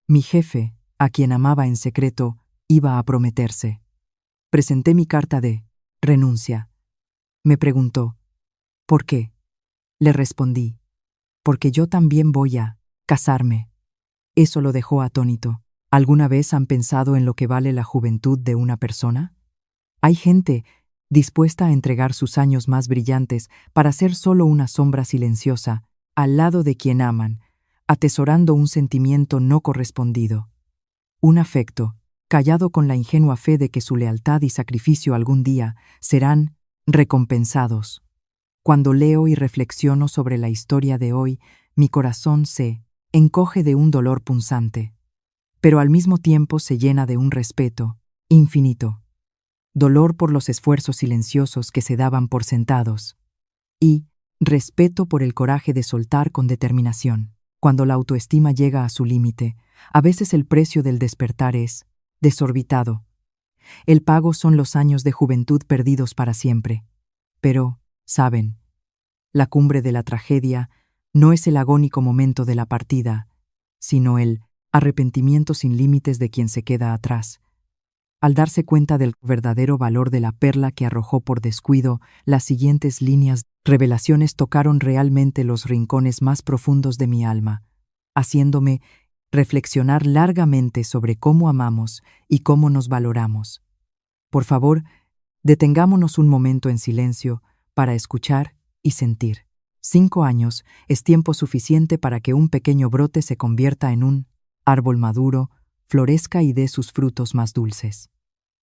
Mi jefe, a quien amaba en secreto, iba a prometerse. Presenté mi carta de renuncia. Me preguntó, ¿por qué? Le respondí, porque yo también voy a casarme. Eso lo dejó atónito. ¿Alguna vez han pensado en lo que vale la juventud de una persona? Hay gente dispuesta a entregar sus años más brillantes para ser solo una sombra silenciosa, al lado de quien aman, atesorando un sentimiento no correspondido. Un afecto, callado con la ingenua fe de que su lealtad y sacrificio algún día serán recompensados. Cuando leo y reflexiono sobre la historia de hoy, mi corazón se encoge de un dolor punzante, pero al mismo tiempo se llena de un respeto infinito. Dolor por los esfuerzos silenciosos que se daban por sentados y respeto por el coraje de soltar con determinación. Cuando la autoestima llega a su límite, a veces el precio del despertar es desorbitado. El pago son los años de juventud perdidos para siempre. Pero, ¿saben? La cumbre de la tragedia no es el agónico momento de la partida, sino el arrepentimiento sin límites de quien se queda atrás. Al darse cuenta del verdadero valor de la perla que arrojó por descuido, las siguientes revelaciones tocaron realmente los rincones más profundos de mi alma, haciéndome reflexionar largamente sobre cómo amamos y cómo nos valoramos. Por favor, detengámonos un momento en silencio para escuchar y sentir. 5 años es tiempo suficiente para que un pequeño brote se convierta en un árbol maduro, florezca y dé sus frutos más dulces.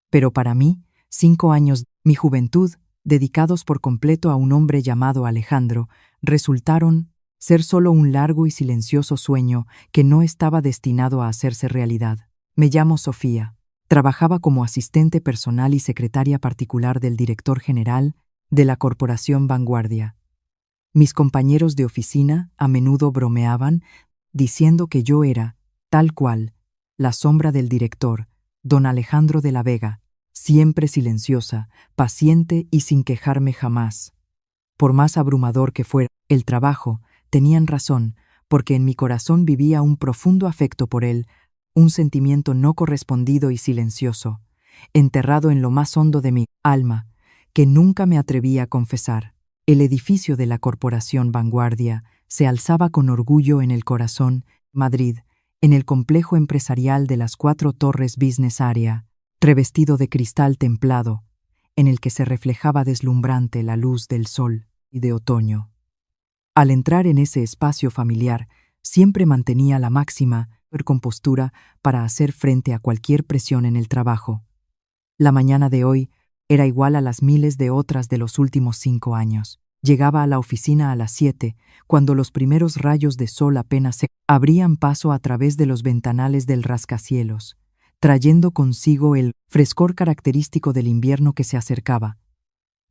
Pero para mí, 5 años, mi juventud, dedicados por completo a un hombre llamado Alejandro, resultaron ser solo un largo y silencioso sueño que no estaba destinado a hacerse realidad. Me llamo Sofía. Trabajaba como asistente personal y secretaria particular del director general de la Corporación Vanguardia. Mis compañeros de oficina a menudo bromeaban, diciendo que yo era, tal cual, la sombra del director, don Alejandro de la Vega, siempre silenciosa, paciente y sin quejarme jamás. Por más abrumador que fuera el trabajo, tenían razón, porque en mi corazón vivía un profundo afecto por él, un sentimiento no correspondido y silencioso, enterrado en lo más hondo de mi alma, que nunca me atreví a confesar. El edificio de la Corporación Vanguardia se alzaba con orgullo en el corazón, Madrid, en el complejo empresarial de las 4 Torres Business Area, revestido de cristal templado, en el que se reflejaba deslumbrante la luz del sol y de otoño. Al entrar en ese espacio familiar, siempre mantenía la máxima compostura para hacer frente a cualquier presión en el trabajo. La mañana de hoy era igual a las miles de otras de los últimos 5 años. Llegaba a la oficina a las 7, cuando los primeros rayos de sol apenas se abrían paso a través de los ventanales del rascacielos, trayendo consigo el frescor característico del invierno que se acercaba.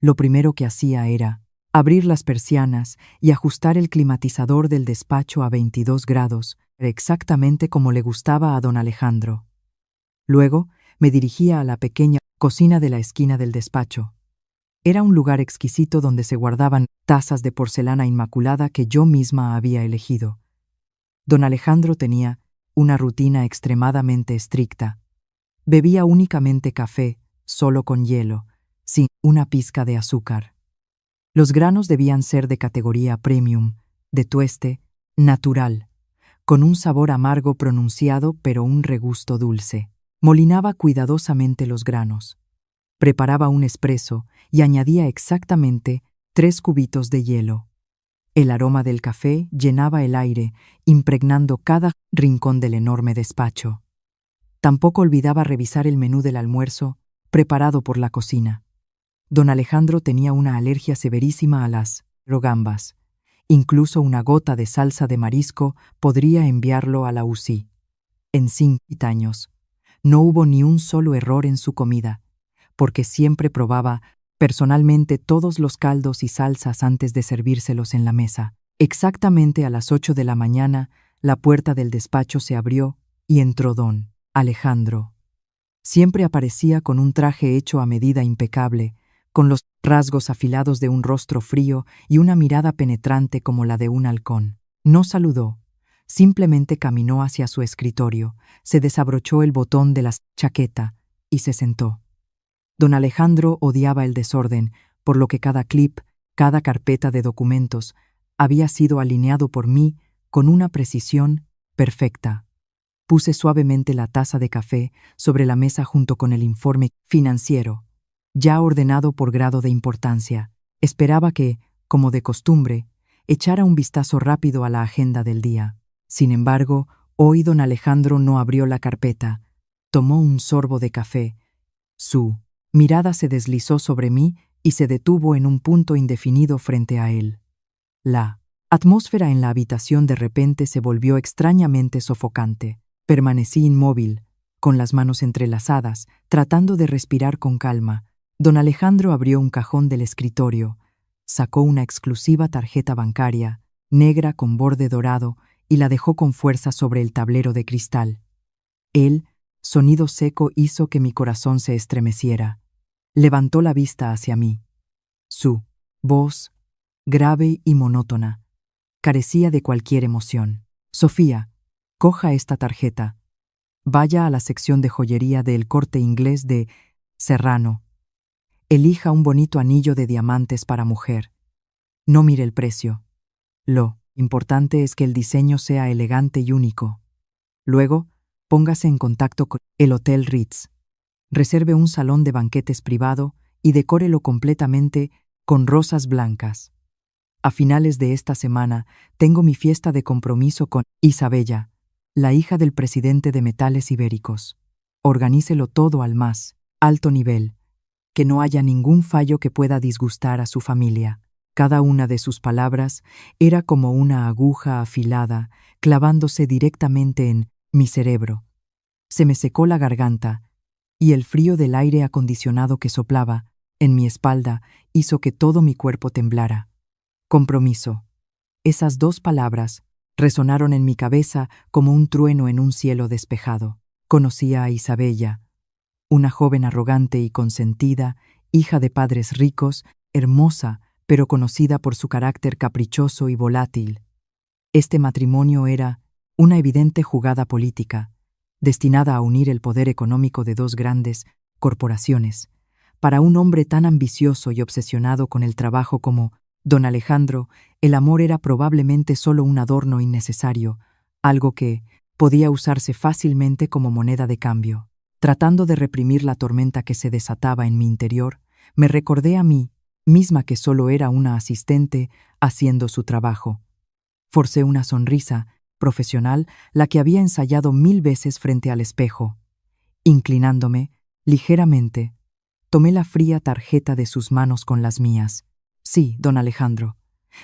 Lo primero que hacía era abrir las persianas y ajustar el climatizador del despacho a 22 grados, exactamente como le gustaba a don Alejandro. Luego me dirigía a la pequeña cocina de la esquina del despacho. Era un lugar exquisito donde se guardaban tazas de porcelana inmaculada que yo misma había elegido. Don Alejandro tenía una rutina extremadamente estricta. Bebía únicamente café, solo con hielo, sin una pizca de azúcar. Los granos debían ser de categoría premium, de tueste, natural, con un sabor amargo pronunciado pero un regusto dulce. Molinaba cuidadosamente los granos. Preparaba un espresso y añadía exactamente 3 cubitos de hielo. El aroma del café llenaba el aire, impregnando cada rincón del enorme despacho. Tampoco olvidaba revisar el menú del almuerzo, preparado por la cocina. Don Alejandro tenía una alergia severísima a las gambas. Incluso una gota de salsa de marisco podría enviarlo a la UCI. En 5 años, no hubo ni un solo error en su comida, porque siempre probaba personalmente todos los caldos y salsas antes de servírselos en la mesa. Exactamente a las 8 de la mañana, la puerta del despacho se abrió y entró don Alejandro. Siempre aparecía con un traje hecho a medida impecable, con los rasgos afilados de un rostro frío y una mirada penetrante como la de un halcón. No saludó, Simplemente caminó hacia su escritorio, se desabrochó el botón de la chaqueta y se sentó. Don Alejandro odiaba el desorden, por lo que cada clip, cada carpeta de documentos, había sido alineado por mí con una precisión perfecta. Puse suavemente la taza de café sobre la mesa junto con el informe financiero, ya ordenado por grado de importancia. Esperaba que, como de costumbre, echara un vistazo rápido a la agenda del día. Sin embargo, hoy don Alejandro no abrió la carpeta. Tomó un sorbo de café. Su mirada se deslizó sobre mí y se detuvo en un punto indefinido frente a él. La atmósfera en la habitación de repente se volvió extrañamente sofocante. Permanecí inmóvil, con las manos entrelazadas, tratando de respirar con calma. Don Alejandro abrió un cajón del escritorio, sacó una exclusiva tarjeta bancaria, negra con borde dorado, y la dejó con fuerza sobre el tablero de cristal. El sonido seco hizo que mi corazón se estremeciera. Levantó la vista hacia mí. Su voz, grave y monótona, carecía de cualquier emoción. Sofía, coja esta tarjeta. Vaya a la sección de joyería del Corte Inglés de Serrano. Elija un bonito anillo de diamantes para mujer. No mire el precio. Lo importante es que el diseño sea elegante y único. Luego, póngase en contacto con el Hotel Ritz. Reserve un salón de banquetes privado y decórelo completamente con rosas blancas. A finales de esta semana tengo mi fiesta de compromiso con Isabella, la hija del presidente de Metales Ibéricos. Organícelo todo al más alto nivel, que no haya ningún fallo que pueda disgustar a su familia. Cada una de sus palabras era como una aguja afilada, clavándose directamente en mi cerebro. Se me secó la garganta, y el frío del aire acondicionado que soplaba en mi espalda hizo que todo mi cuerpo temblara. Compromiso. Esas dos palabras resonaron en mi cabeza como un trueno en un cielo despejado. Conocía a Isabella, una joven arrogante y consentida, hija de padres ricos, hermosa, pero conocida por su carácter caprichoso y volátil. Este matrimonio era una evidente jugada política, destinada a unir el poder económico de dos grandes corporaciones. Para un hombre tan ambicioso y obsesionado con el trabajo como don Alejandro, el amor era probablemente solo un adorno innecesario, algo que podía usarse fácilmente como moneda de cambio. Tratando de reprimir la tormenta que se desataba en mi interior, me recordé a mí misma que solo era una asistente haciendo su trabajo. Forcé una sonrisa profesional, la que había ensayado 1000 veces frente al espejo. Inclinándome, ligeramente, tomé la fría tarjeta de sus manos con las mías. Sí, don Alejandro,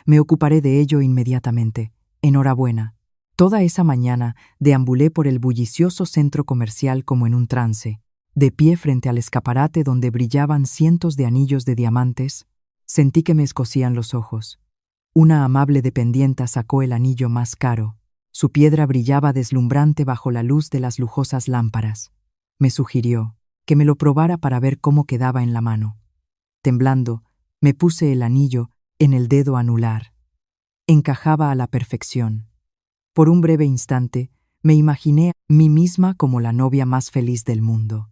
me ocuparé de ello inmediatamente. Enhorabuena. Toda esa mañana deambulé por el bullicioso centro comercial como en un trance. De pie frente al escaparate donde brillaban cientos de anillos de diamantes, sentí que me escocían los ojos. Una amable dependienta sacó el anillo más caro. Su piedra brillaba deslumbrante bajo la luz de las lujosas lámparas. Me sugirió que me lo probara para ver cómo quedaba en la mano. Temblando, me puse el anillo en el dedo anular. Encajaba a la perfección. Por un breve instante, me imaginé a mí misma como la novia más feliz del mundo.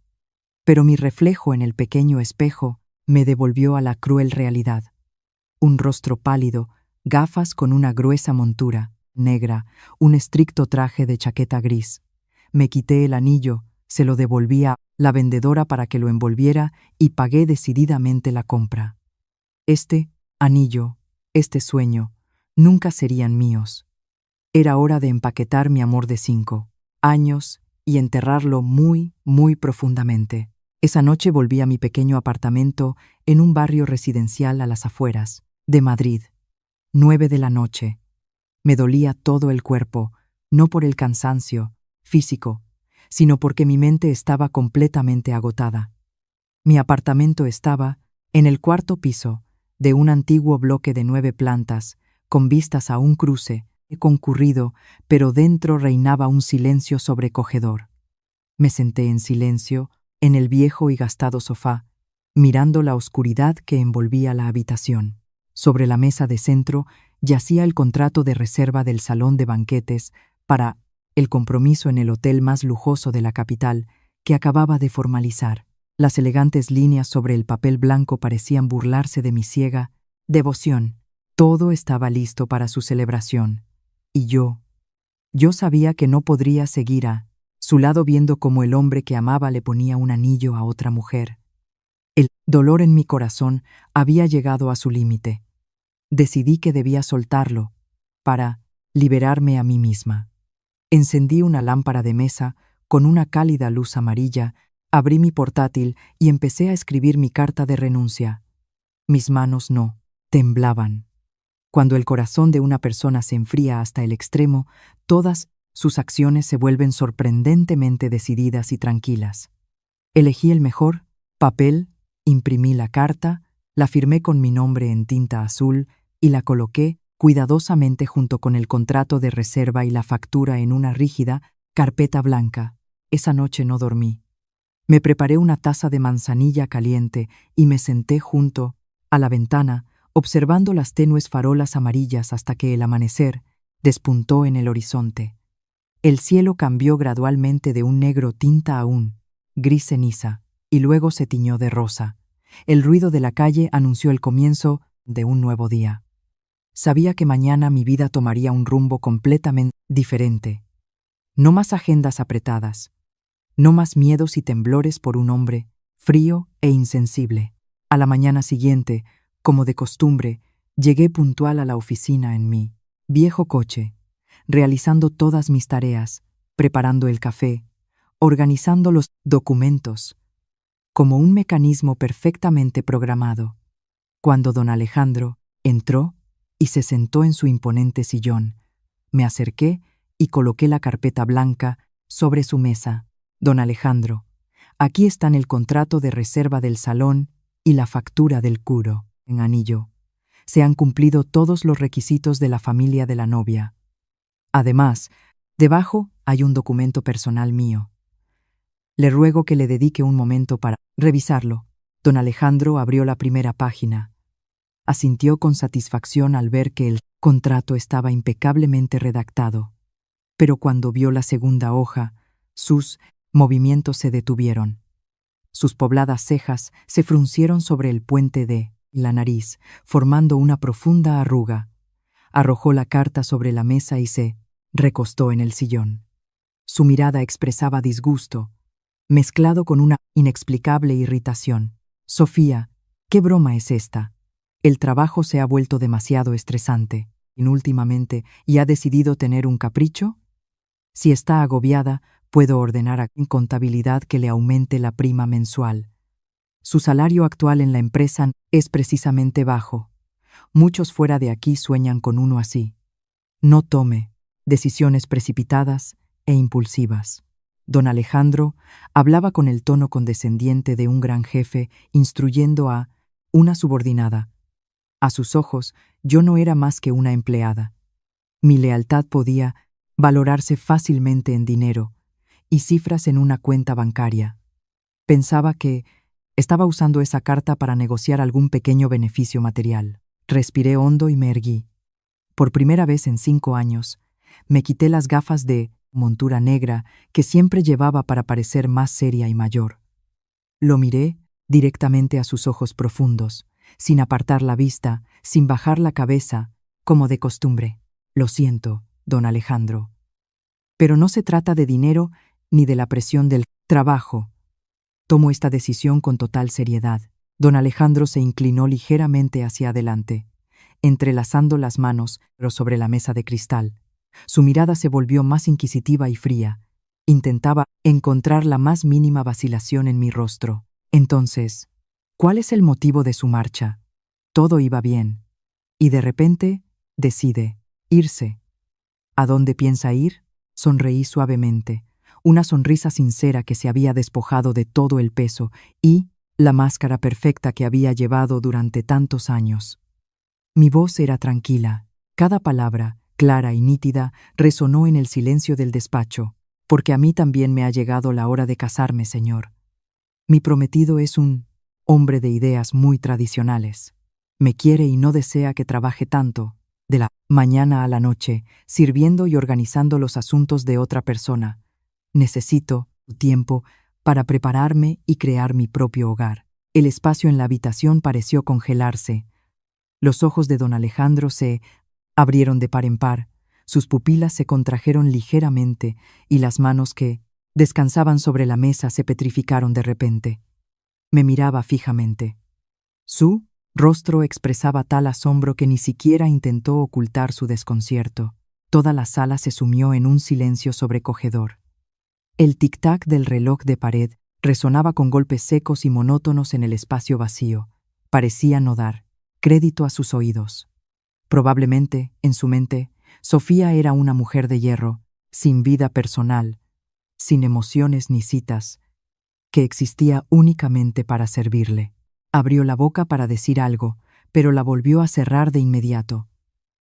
Pero mi reflejo en el pequeño espejo me devolvió a la cruel realidad. Un rostro pálido, gafas con una gruesa montura negra, un estricto traje de chaqueta gris. Me quité el anillo, se lo devolví a la vendedora para que lo envolviera y pagué decididamente la compra. Este anillo, este sueño, nunca serían míos. Era hora de empaquetar mi amor de 5 años y enterrarlo muy, muy profundamente. Esa noche volví a mi pequeño apartamento en un barrio residencial a las afueras de Madrid. 9 de la noche. Me dolía todo el cuerpo, no por el cansancio físico, sino porque mi mente estaba completamente agotada. Mi apartamento estaba en el 4º piso de un antiguo bloque de 9 plantas, con vistas a un cruce concurrido, pero dentro reinaba un silencio sobrecogedor. Me senté en silencio en el viejo y gastado sofá, mirando la oscuridad que envolvía la habitación. Sobre la mesa de centro yacía el contrato de reserva del salón de banquetes para el compromiso en el hotel más lujoso de la capital que acababa de formalizar. Las elegantes líneas sobre el papel blanco parecían burlarse de mi ciega devoción. Todo estaba listo para su celebración. Y yo sabía que no podría seguir a su lado viendo cómo el hombre que amaba le ponía un anillo a otra mujer. El dolor en mi corazón había llegado a su límite. Decidí que debía soltarlo para liberarme a mí misma. Encendí una lámpara de mesa con una cálida luz amarilla, abrí mi portátil y empecé a escribir mi carta de renuncia. Mis manos no temblaban. Cuando el corazón de una persona se enfría hasta el extremo, todas sus acciones se vuelven sorprendentemente decididas y tranquilas. Elegí el mejor papel, imprimí la carta, la firmé con mi nombre en tinta azul y la coloqué cuidadosamente junto con el contrato de reserva y la factura en una rígida carpeta blanca. Esa noche no dormí. Me preparé una taza de manzanilla caliente y me senté junto a la ventana, observando las tenues farolas amarillas hasta que el amanecer despuntó en el horizonte. El cielo cambió gradualmente de un negro tinta a un gris ceniza, y luego se tiñó de rosa. El ruido de la calle anunció el comienzo de un nuevo día. Sabía que mañana mi vida tomaría un rumbo completamente diferente. No más agendas apretadas, no más miedos y temblores por un hombre frío e insensible. A la mañana siguiente, como de costumbre, llegué puntual a la oficina en mi viejo coche, realizando todas mis tareas, preparando el café, organizando los documentos, como un mecanismo perfectamente programado. Cuando don Alejandro entró y se sentó en su imponente sillón, me acerqué y coloqué la carpeta blanca sobre su mesa. Don Alejandro, aquí están el contrato de reserva del salón y la factura del curo en anillo. Se han cumplido todos los requisitos de la familia de la novia. Además, debajo hay un documento personal mío. Le ruego que le dedique un momento para revisarlo. Don Alejandro abrió la primera página. Asintió con satisfacción al ver que el contrato estaba impecablemente redactado. Pero cuando vio la segunda hoja, sus movimientos se detuvieron. Sus pobladas cejas se fruncieron sobre el puente de la nariz, formando una profunda arruga. Arrojó la carta sobre la mesa y se recostó en el sillón. Su mirada expresaba disgusto, mezclado con una inexplicable irritación. Sofía, ¿qué broma es esta? El trabajo se ha vuelto demasiado estresante, últimamente, y ha decidido tener un capricho. Si está agobiada, puedo ordenar a contabilidad que le aumente la prima mensual. Su salario actual en la empresa es precisamente bajo. Muchos fuera de aquí sueñan con uno así. No tome decisiones precipitadas e impulsivas. Don Alejandro hablaba con el tono condescendiente de un gran jefe instruyendo a una subordinada. A sus ojos, yo no era más que una empleada. Mi lealtad podía valorarse fácilmente en dinero y cifras en una cuenta bancaria. Pensaba que estaba usando esa carta para negociar algún pequeño beneficio material. Respiré hondo y me erguí. Por primera vez en 5 años, me quité las gafas de montura negra que siempre llevaba para parecer más seria y mayor. Lo miré directamente a sus ojos profundos, sin apartar la vista, sin bajar la cabeza, como de costumbre. Lo siento, don Alejandro. Pero no se trata de dinero ni de la presión del trabajo. Tomo esta decisión con total seriedad. Don Alejandro se inclinó ligeramente hacia adelante, entrelazando las manos sobre la mesa de cristal. Su mirada se volvió más inquisitiva y fría. Intentaba encontrar la más mínima vacilación en mi rostro. Entonces, ¿cuál es el motivo de su marcha? Todo iba bien. Y de repente, decide irse. ¿A dónde piensa ir? Sonreí suavemente, una sonrisa sincera que se había despojado de todo el peso y la máscara perfecta que había llevado durante tantos años. Mi voz era tranquila. Cada palabra, clara y nítida, resonó en el silencio del despacho, porque a mí también me ha llegado la hora de casarme, señor. Mi prometido es un hombre de ideas muy tradicionales. Me quiere y no desea que trabaje tanto. de la mañana a la noche, sirviendo y organizando los asuntos de otra persona. Necesito tiempo para prepararme y crear mi propio hogar. El espacio en la habitación pareció congelarse. Los ojos de don Alejandro se abrieron de par en par, sus pupilas se contrajeron ligeramente y las manos que descansaban sobre la mesa se petrificaron de repente. Me miraba fijamente. Su rostro expresaba tal asombro que ni siquiera intentó ocultar su desconcierto. Toda la sala se sumió en un silencio sobrecogedor. El tic-tac del reloj de pared resonaba con golpes secos y monótonos en el espacio vacío. Parecía no dar crédito a sus oídos. Probablemente, en su mente, Sofía era una mujer de hierro, sin vida personal, sin emociones ni citas, que existía únicamente para servirle. Abrió la boca para decir algo, pero la volvió a cerrar de inmediato.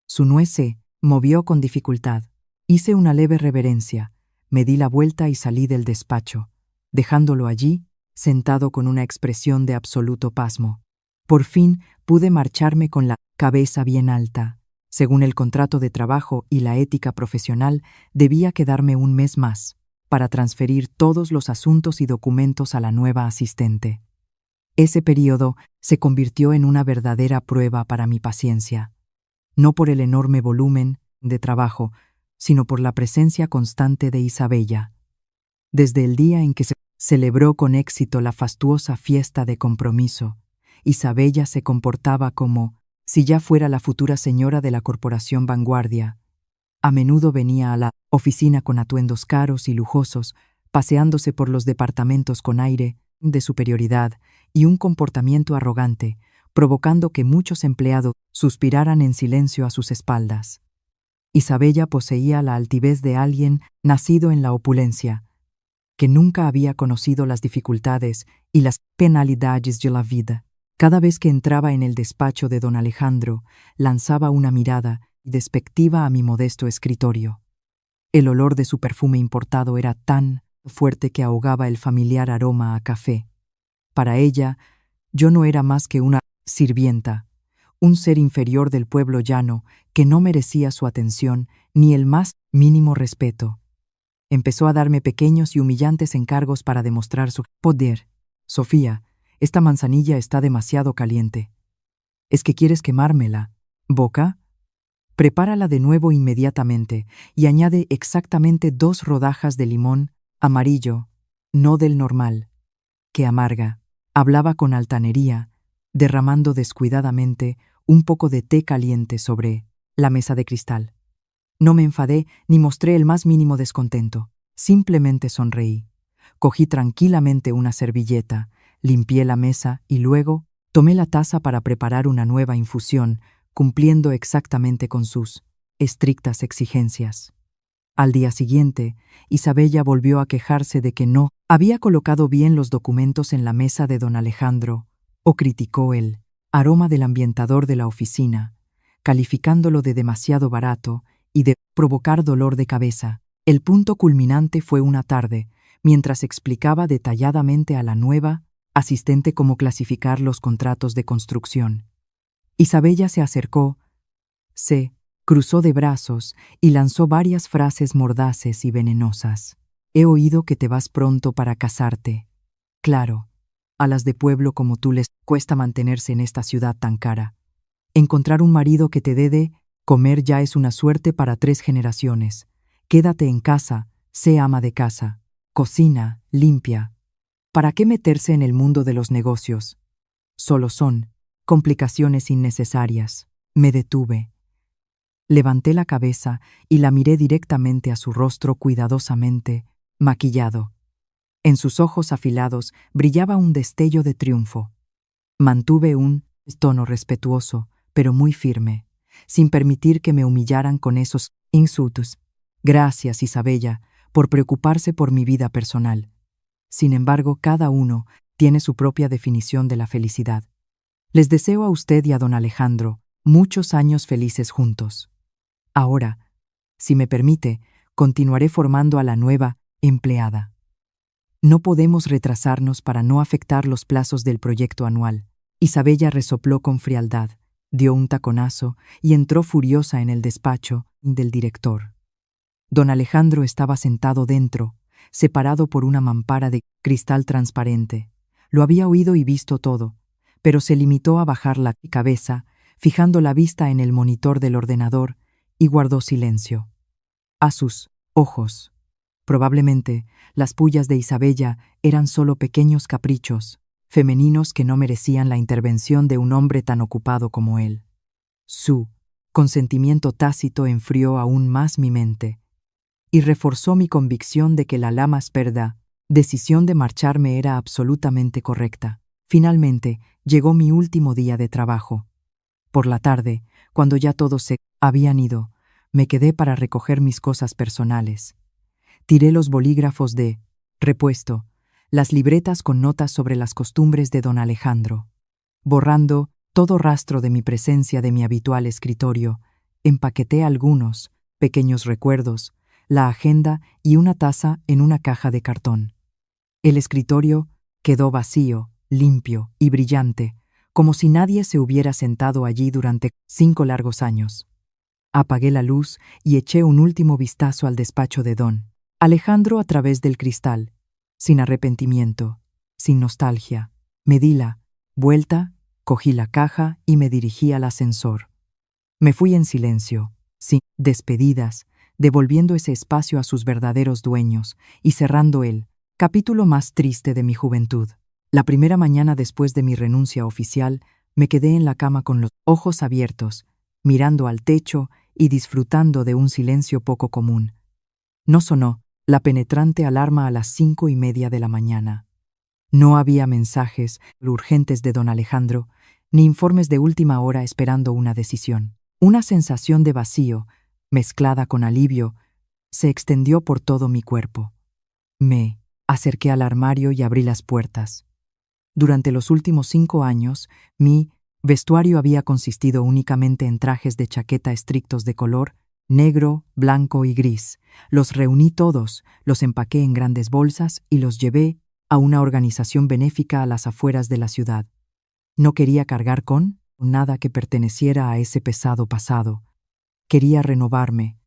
Su nuez se movió con dificultad. Hice una leve reverencia, me di la vuelta y salí del despacho, dejándolo allí, sentado con una expresión de absoluto pasmo. Por fin pude marcharme con la cabeza bien alta. Según el contrato de trabajo y la ética profesional, debía quedarme un mes más para transferir todos los asuntos y documentos a la nueva asistente. Ese periodo se convirtió en una verdadera prueba para mi paciencia, no por el enorme volumen de trabajo, sino por la presencia constante de Isabella. Desde el día en que se celebró con éxito la fastuosa fiesta de compromiso, Isabella se comportaba como si ya fuera la futura señora de la Corporación Vanguardia. A menudo venía a la oficina con atuendos caros y lujosos, paseándose por los departamentos con aire de superioridad y un comportamiento arrogante, provocando que muchos empleados suspiraran en silencio a sus espaldas. Isabella poseía la altivez de alguien nacido en la opulencia, que nunca había conocido las dificultades y las penalidades de la vida. Cada vez que entraba en el despacho de don Alejandro, lanzaba una mirada despectiva a mi modesto escritorio. El olor de su perfume importado era tan fuerte que ahogaba el familiar aroma a café. Para ella, yo no era más que una sirvienta, un ser inferior del pueblo llano que no merecía su atención ni el más mínimo respeto. Empezó a darme pequeños y humillantes encargos para demostrar su poder. Sofía, esta manzanilla está demasiado caliente. ¿Es que quieres quemármela? ¿Boca? Prepárala de nuevo inmediatamente y añade exactamente 2 rodajas de limón amarillo, no del normal, que amarga. Hablaba con altanería, derramando descuidadamente un poco de té caliente sobre la mesa de cristal. No me enfadé ni mostré el más mínimo descontento. Simplemente sonreí. Cogí tranquilamente una servilleta, limpié la mesa y luego tomé la taza para preparar una nueva infusión, cumpliendo exactamente con sus estrictas exigencias. Al día siguiente, Isabella volvió a quejarse de que no había colocado bien los documentos en la mesa de don Alejandro, o criticó el aroma del ambientador de la oficina, calificándolo de demasiado barato y de provocar dolor de cabeza. El punto culminante fue una tarde, mientras explicaba detalladamente a la nueva asistente cómo clasificar los contratos de construcción. Isabella se acercó, se cruzó de brazos y lanzó varias frases mordaces y venenosas. He oído que te vas pronto para casarte. Claro, a las de pueblo como tú les cuesta mantenerse en esta ciudad tan cara. Encontrar un marido que te dé de comer ya es una suerte para 3 generaciones. Quédate en casa, sé ama de casa, cocina, limpia. ¿Para qué meterse en el mundo de los negocios? Solo son complicaciones innecesarias. Me detuve. Levanté la cabeza y la miré directamente a su rostro cuidadosamente maquillado. En sus ojos afilados brillaba un destello de triunfo. Mantuve un tono respetuoso, pero muy firme, sin permitir que me humillaran con esos insultos. Gracias, Isabella, por preocuparse por mi vida personal. Sin embargo, cada uno tiene su propia definición de la felicidad. Les deseo a usted y a don Alejandro muchos años felices juntos. Ahora, si me permite, continuaré formando a la nueva empleada. No podemos retrasarnos para no afectar los plazos del proyecto anual. Isabella resopló con frialdad, dio un taconazo y entró furiosa en el despacho del director. Don Alejandro estaba sentado dentro, separado por una mampara de cristal transparente. Lo había oído y visto todo, pero se limitó a bajar la cabeza, fijando la vista en el monitor del ordenador, y guardó silencio. A sus ojos, probablemente, las pullas de Isabella eran solo pequeños caprichos, femeninos que no merecían la intervención de un hombre tan ocupado como él. Su consentimiento tácito enfrió aún más mi mente y reforzó mi convicción de que la más perda decisión de marcharme era absolutamente correcta. Finalmente, llegó mi último día de trabajo. Por la tarde, cuando ya todos se habían ido, me quedé para recoger mis cosas personales. Tiré los bolígrafos de repuesto, las libretas con notas sobre las costumbres de don Alejandro. Borrando todo rastro de mi presencia de mi habitual escritorio, empaqueté algunos pequeños recuerdos, la agenda y una taza en una caja de cartón. El escritorio quedó vacío, limpio y brillante, como si nadie se hubiera sentado allí durante 5 largos años. Apagué la luz y eché un último vistazo al despacho de don Alejandro a través del cristal, sin arrepentimiento, sin nostalgia. Me di la vuelta, cogí la caja y me dirigí al ascensor. Me fui en silencio, sin despedidas, devolviendo ese espacio a sus verdaderos dueños y cerrando el capítulo más triste de mi juventud. La primera mañana después de mi renuncia oficial, me quedé en la cama con los ojos abiertos, mirando al techo y disfrutando de un silencio poco común. No sonó la penetrante alarma a las 5:30 de la mañana. No había mensajes urgentes de don Alejandro, ni informes de última hora esperando una decisión. Una sensación de vacío, mezclada con alivio, se extendió por todo mi cuerpo. Me acerqué al armario y abrí las puertas. Durante los últimos 5 años, mi vestuario había consistido únicamente en trajes de chaqueta estrictos de color negro, blanco y gris. Los reuní todos, los empaqué en grandes bolsas y los llevé a una organización benéfica a las afueras de la ciudad. No quería cargar con nada que perteneciera a ese pesado pasado. Quería renovarme,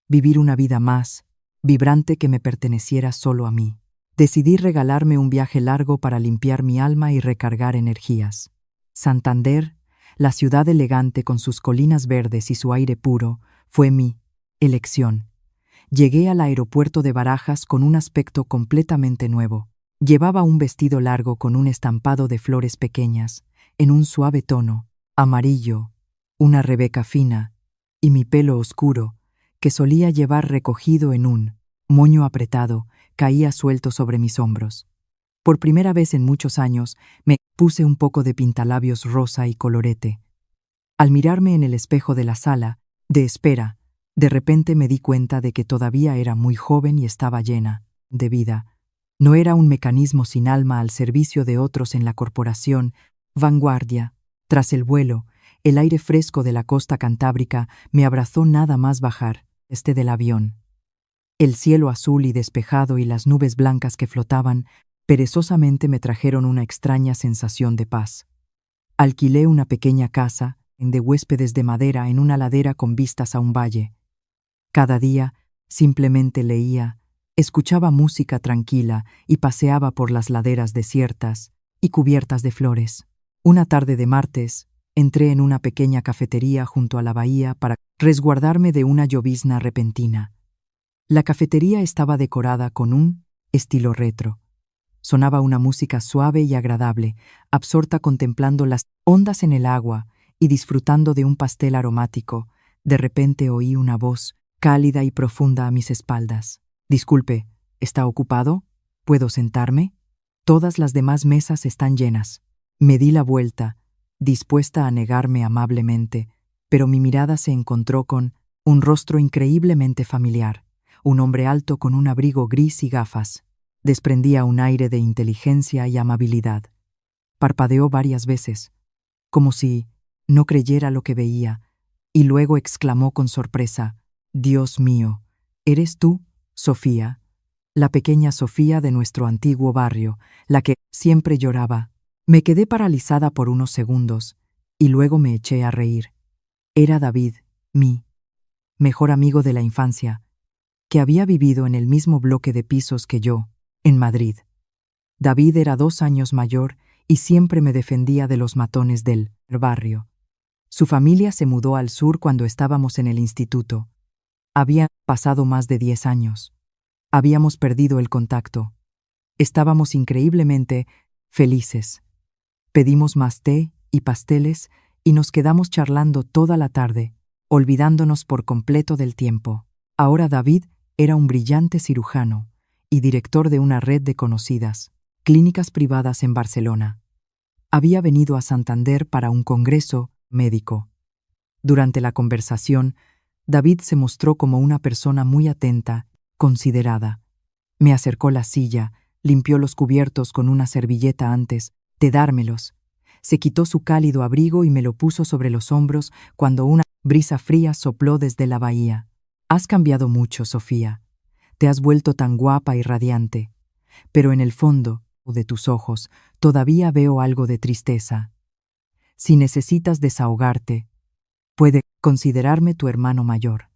vivir una vida más vibrante que me perteneciera solo a mí. Decidí regalarme un viaje largo para limpiar mi alma y recargar energías. Santander, la ciudad elegante con sus colinas verdes y su aire puro, fue mi elección. Llegué al aeropuerto de Barajas con un aspecto completamente nuevo. Llevaba un vestido largo con un estampado de flores pequeñas, en un suave tono, amarillo, una rebeca fina, y mi pelo oscuro, que solía llevar recogido en un moño apretado, caía suelto sobre mis hombros. Por primera vez en muchos años, me puse un poco de pintalabios rosa y colorete. Al mirarme en el espejo de la sala de espera, de repente me di cuenta de que todavía era muy joven y estaba llena de vida. No era un mecanismo sin alma al servicio de otros en la corporación Vanguardia. Tras el vuelo, el aire fresco de la costa cantábrica me abrazó nada más bajar del avión. El cielo azul y despejado y las nubes blancas que flotaban perezosamente me trajeron una extraña sensación de paz. Alquilé una pequeña casa de huéspedes de madera en una ladera con vistas a un valle. Cada día simplemente leía, escuchaba música tranquila y paseaba por las laderas desiertas y cubiertas de flores. Una tarde de martes, entré en una pequeña cafetería junto a la bahía para resguardarme de una llovizna repentina. La cafetería estaba decorada con un estilo retro. Sonaba una música suave y agradable, absorta contemplando las ondas en el agua y disfrutando de un pastel aromático. De repente oí una voz cálida y profunda a mis espaldas. «Disculpe, ¿está ocupado? ¿Puedo sentarme? Todas las demás mesas están llenas». Me di la vuelta, dispuesta a negarme amablemente, pero mi mirada se encontró con un rostro increíblemente familiar, un hombre alto con un abrigo gris y gafas. Desprendía un aire de inteligencia y amabilidad. Parpadeó varias veces, como si no creyera lo que veía, y luego exclamó con sorpresa: «Dios mío, ¿eres tú, Sofía?» La pequeña Sofía de nuestro antiguo barrio, la que siempre lloraba. Me quedé paralizada por unos segundos, y luego me eché a reír. Era David, mi mejor amigo de la infancia, que había vivido en el mismo bloque de pisos que yo, en Madrid. David era 2 años mayor y siempre me defendía de los matones del barrio. Su familia se mudó al sur cuando estábamos en el instituto. Había pasado más de 10 años. Habíamos perdido el contacto. Estábamos increíblemente felices. Pedimos más té y pasteles y nos quedamos charlando toda la tarde, olvidándonos por completo del tiempo. Ahora David era un brillante cirujano y director de una red de conocidas clínicas privadas en Barcelona. Había venido a Santander para un congreso médico. Durante la conversación, David se mostró como una persona muy atenta, considerada. Me acercó la silla, limpió los cubiertos con una servilleta antes de dármelos. Se quitó su cálido abrigo y me lo puso sobre los hombros cuando una brisa fría sopló desde la bahía. Has cambiado mucho, Sofía. Te has vuelto tan guapa y radiante. Pero en el fondo de tus ojos todavía veo algo de tristeza. Si necesitas desahogarte, puedes considerarme tu hermano mayor.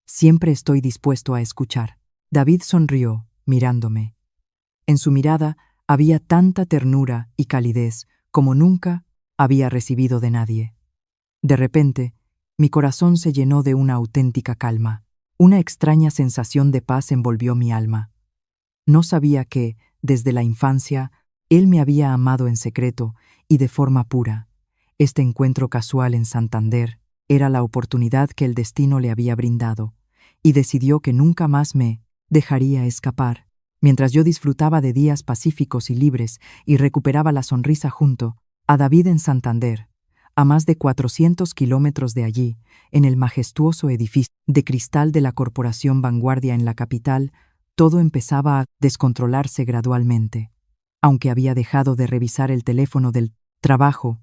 Siempre estoy dispuesto a escuchar. David sonrió, mirándome. En su mirada había tanta ternura y calidez como nunca había recibido de nadie. De repente, mi corazón se llenó de una auténtica calma. Una extraña sensación de paz envolvió mi alma. No sabía que, desde la infancia, él me había amado en secreto y de forma pura. Este encuentro casual en Santander era la oportunidad que el destino le había brindado, y decidió que nunca más me dejaría escapar. Mientras yo disfrutaba de días pacíficos y libres y recuperaba la sonrisa junto a David en Santander, a más de 400 kilómetros de allí, en el majestuoso edificio de cristal de la Corporación Vanguardia en la capital, todo empezaba a descontrolarse gradualmente. Aunque había dejado de revisar el teléfono del trabajo,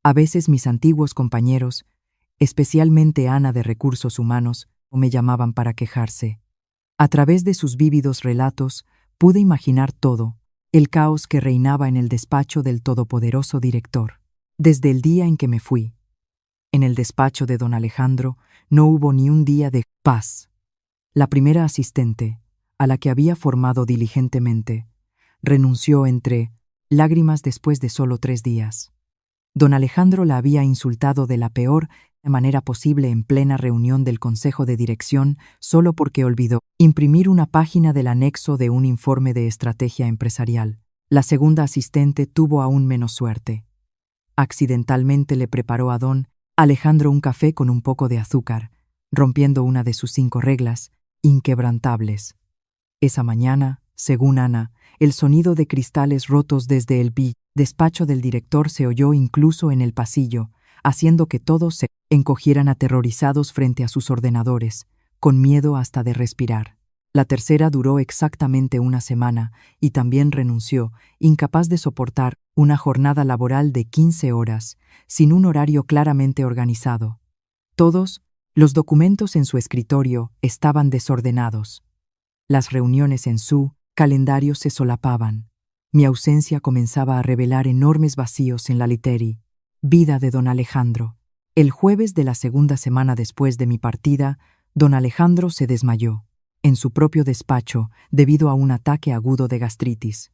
a veces mis antiguos compañeros, especialmente Ana de Recursos Humanos, me llamaban para quejarse. A través de sus vívidos relatos, pude imaginar todo, el caos que reinaba en el despacho del todopoderoso director. Desde el día en que me fui, en el despacho de don Alejandro no hubo ni un día de paz. La primera asistente, a la que había formado diligentemente, renunció entre lágrimas después de solo 3 días. Don Alejandro la había insultado de la peor manera posible en plena reunión del Consejo de Dirección solo porque olvidó imprimir una página del anexo de un informe de estrategia empresarial. La segunda asistente tuvo aún menos suerte. Accidentalmente le preparó a don Alejandro un café con un poco de azúcar, rompiendo una de sus 5 reglas inquebrantables. Esa mañana, según Ana, el sonido de cristales rotos desde el despacho del director se oyó incluso en el pasillo, haciendo que todos se encogieran aterrorizados frente a sus ordenadores, con miedo hasta de respirar. La tercera duró exactamente 1 semana y también renunció, incapaz de soportar una jornada laboral de 15 horas, sin un horario claramente organizado. Todos los documentos en su escritorio estaban desordenados. Las reuniones en su calendario se solapaban. Mi ausencia comenzaba a revelar enormes vacíos en la vida de don Alejandro. El jueves de la segunda semana después de mi partida, don Alejandro se desmayó en su propio despacho debido a un ataque agudo de gastritis.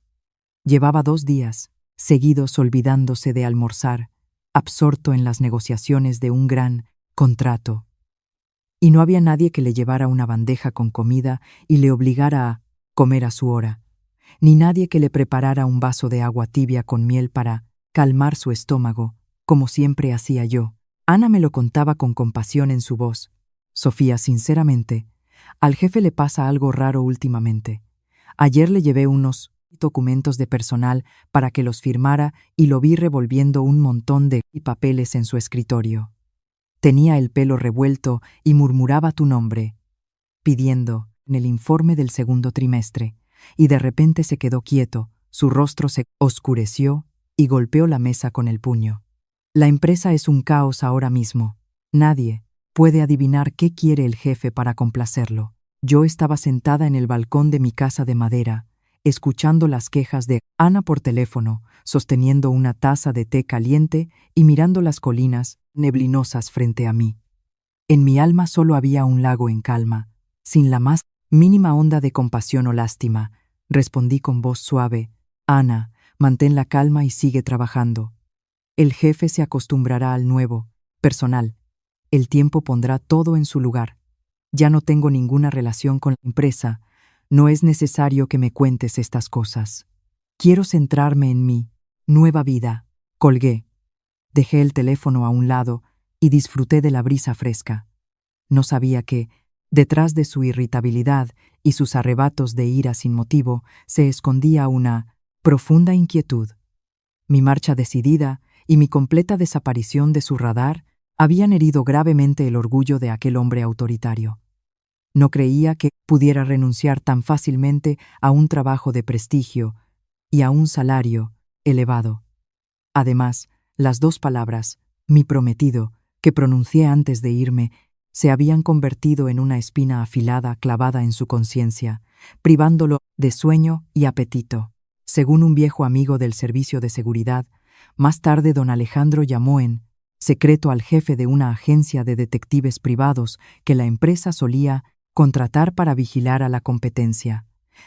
Llevaba 2 días seguidos olvidándose de almorzar, absorto en las negociaciones de un gran contrato. Y no había nadie que le llevara una bandeja con comida y le obligara a comer a su hora, ni nadie que le preparara un vaso de agua tibia con miel para calmar su estómago, como siempre hacía yo. Ana me lo contaba con compasión en su voz. Sofía, sinceramente, al jefe le pasa algo raro últimamente. Ayer le llevé unos documentos de personal para que los firmara y lo vi revolviendo un montón de papeles en su escritorio. Tenía el pelo revuelto y murmuraba tu nombre, pidiendo en el informe del segundo trimestre, y de repente se quedó quieto, su rostro se oscureció y golpeó la mesa con el puño. La empresa es un caos ahora mismo. Nadie puede adivinar qué quiere el jefe para complacerlo. Yo estaba sentada en el balcón de mi casa de madera, escuchando las quejas de Ana por teléfono, sosteniendo una taza de té caliente y mirando las colinas neblinosas frente a mí. En mi alma solo había un lago en calma, sin la más mínima onda de compasión o lástima. Respondí con voz suave: Ana, mantén la calma y sigue trabajando. El jefe se acostumbrará al nuevo personal. El tiempo pondrá todo en su lugar. Ya no tengo ninguna relación con la empresa. No es necesario que me cuentes estas cosas. Quiero centrarme en mi nueva vida. Colgué. Dejé el teléfono a un lado y disfruté de la brisa fresca. No sabía que, detrás de su irritabilidad y sus arrebatos de ira sin motivo, se escondía una profunda inquietud. Mi marcha decidida y mi completa desaparición de su radar habían herido gravemente el orgullo de aquel hombre autoritario. No creía que pudiera renunciar tan fácilmente a un trabajo de prestigio y a un salario elevado. Además, las dos palabras, mi prometido, que pronuncié antes de irme, se habían convertido en una espina afilada clavada en su conciencia, privándolo de sueño y apetito. Según un viejo amigo del servicio de seguridad, más tarde don Alejandro llamó en secreto al jefe de una agencia de detectives privados que la empresa solía contratar para vigilar a la competencia.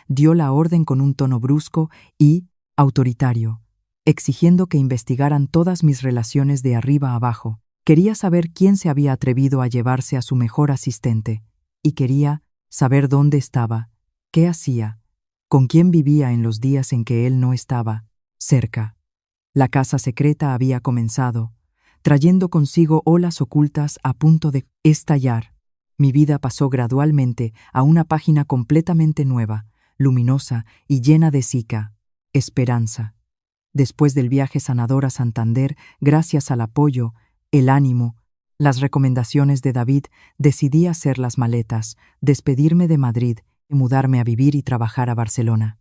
Dio la orden con un tono brusco y autoritario, exigiendo que investigaran todas mis relaciones de arriba a abajo. Quería saber quién se había atrevido a llevarse a su mejor asistente, y quería saber dónde estaba, qué hacía, con quién vivía en los días en que él no estaba cerca. La caza secreta había comenzado, trayendo consigo olas ocultas a punto de estallar. Mi vida pasó gradualmente a una página completamente nueva, luminosa y llena de esperanza. Después del viaje sanador a Santander, gracias al apoyo, el ánimo, las recomendaciones de David, decidí hacer las maletas, despedirme de Madrid y mudarme a vivir y trabajar a Barcelona.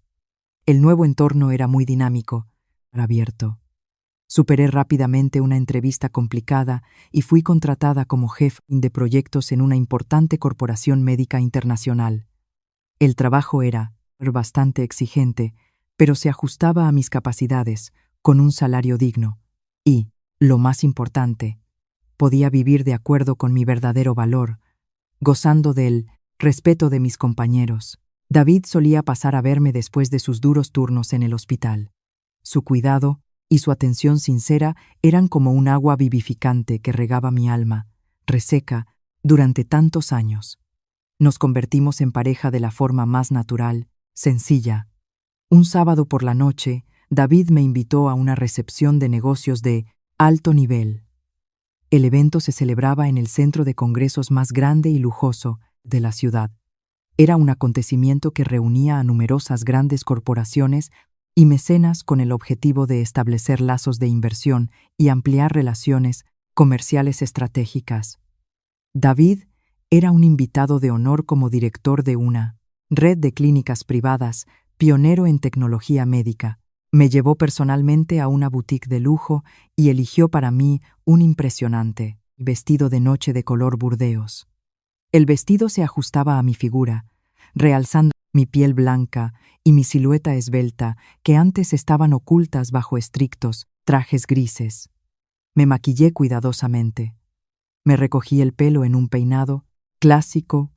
El nuevo entorno era muy dinámico, abierto. Superé rápidamente una entrevista complicada y fui contratada como jefe de proyectos en una importante corporación médica internacional. El trabajo era bastante exigente, pero se ajustaba a mis capacidades, con un salario digno. Y, lo más importante, podía vivir de acuerdo con mi verdadero valor, gozando del respeto de mis compañeros. David solía pasar a verme después de sus duros turnos en el hospital. Su cuidado y su atención sincera eran como un agua vivificante que regaba mi alma, reseca, durante tantos años. Nos convertimos en pareja de la forma más natural, sencilla. Un sábado por la noche, David me invitó a una recepción de negocios de alto nivel. El evento se celebraba en el centro de congresos más grande y lujoso de la ciudad. Era un acontecimiento que reunía a numerosas grandes corporaciones y mecenas con el objetivo de establecer lazos de inversión y ampliar relaciones comerciales estratégicas. David era un invitado de honor como director de una red de clínicas privadas, pionero en tecnología médica. Me llevó personalmente a una boutique de lujo y eligió para mí un impresionante vestido de noche de color burdeos. El vestido se ajustaba a mi figura, realzando mi piel blanca y mi silueta esbelta, que antes estaban ocultas bajo estrictos trajes grises. Me maquillé cuidadosamente. Me recogí el pelo en un peinado clásico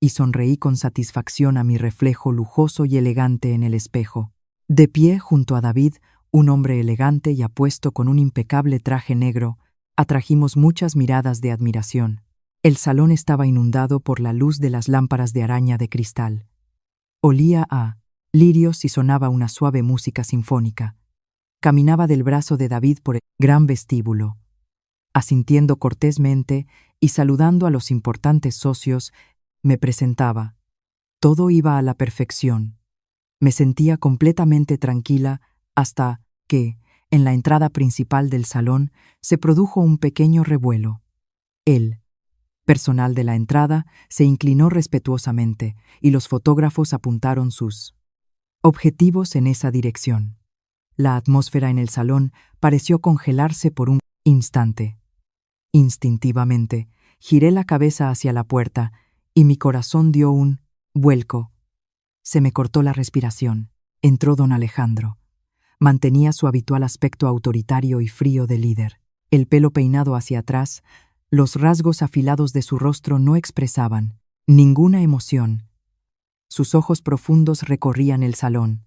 y sonreí con satisfacción a mi reflejo lujoso y elegante en el espejo. De pie junto a David, un hombre elegante y apuesto con un impecable traje negro, atrajimos muchas miradas de admiración. El salón estaba inundado por la luz de las lámparas de araña de cristal. Olía a lirios y sonaba una suave música sinfónica. Caminaba del brazo de David por el gran vestíbulo, asintiendo cortésmente y saludando a los importantes socios. Me presentaba. Todo iba a la perfección. Me sentía completamente tranquila hasta que, en la entrada principal del salón, se produjo un pequeño revuelo. El personal de la entrada se inclinó respetuosamente y los fotógrafos apuntaron sus objetivos en esa dirección. La atmósfera en el salón pareció congelarse por un instante. Instintivamente, giré la cabeza hacia la puerta y mi corazón dio un vuelco. Se me cortó la respiración. entró don Alejandro. Mantenía su habitual aspecto autoritario y frío de líder. El pelo peinado hacia atrás, los rasgos afilados de su rostro no expresaban ninguna emoción. Sus ojos profundos recorrían el salón.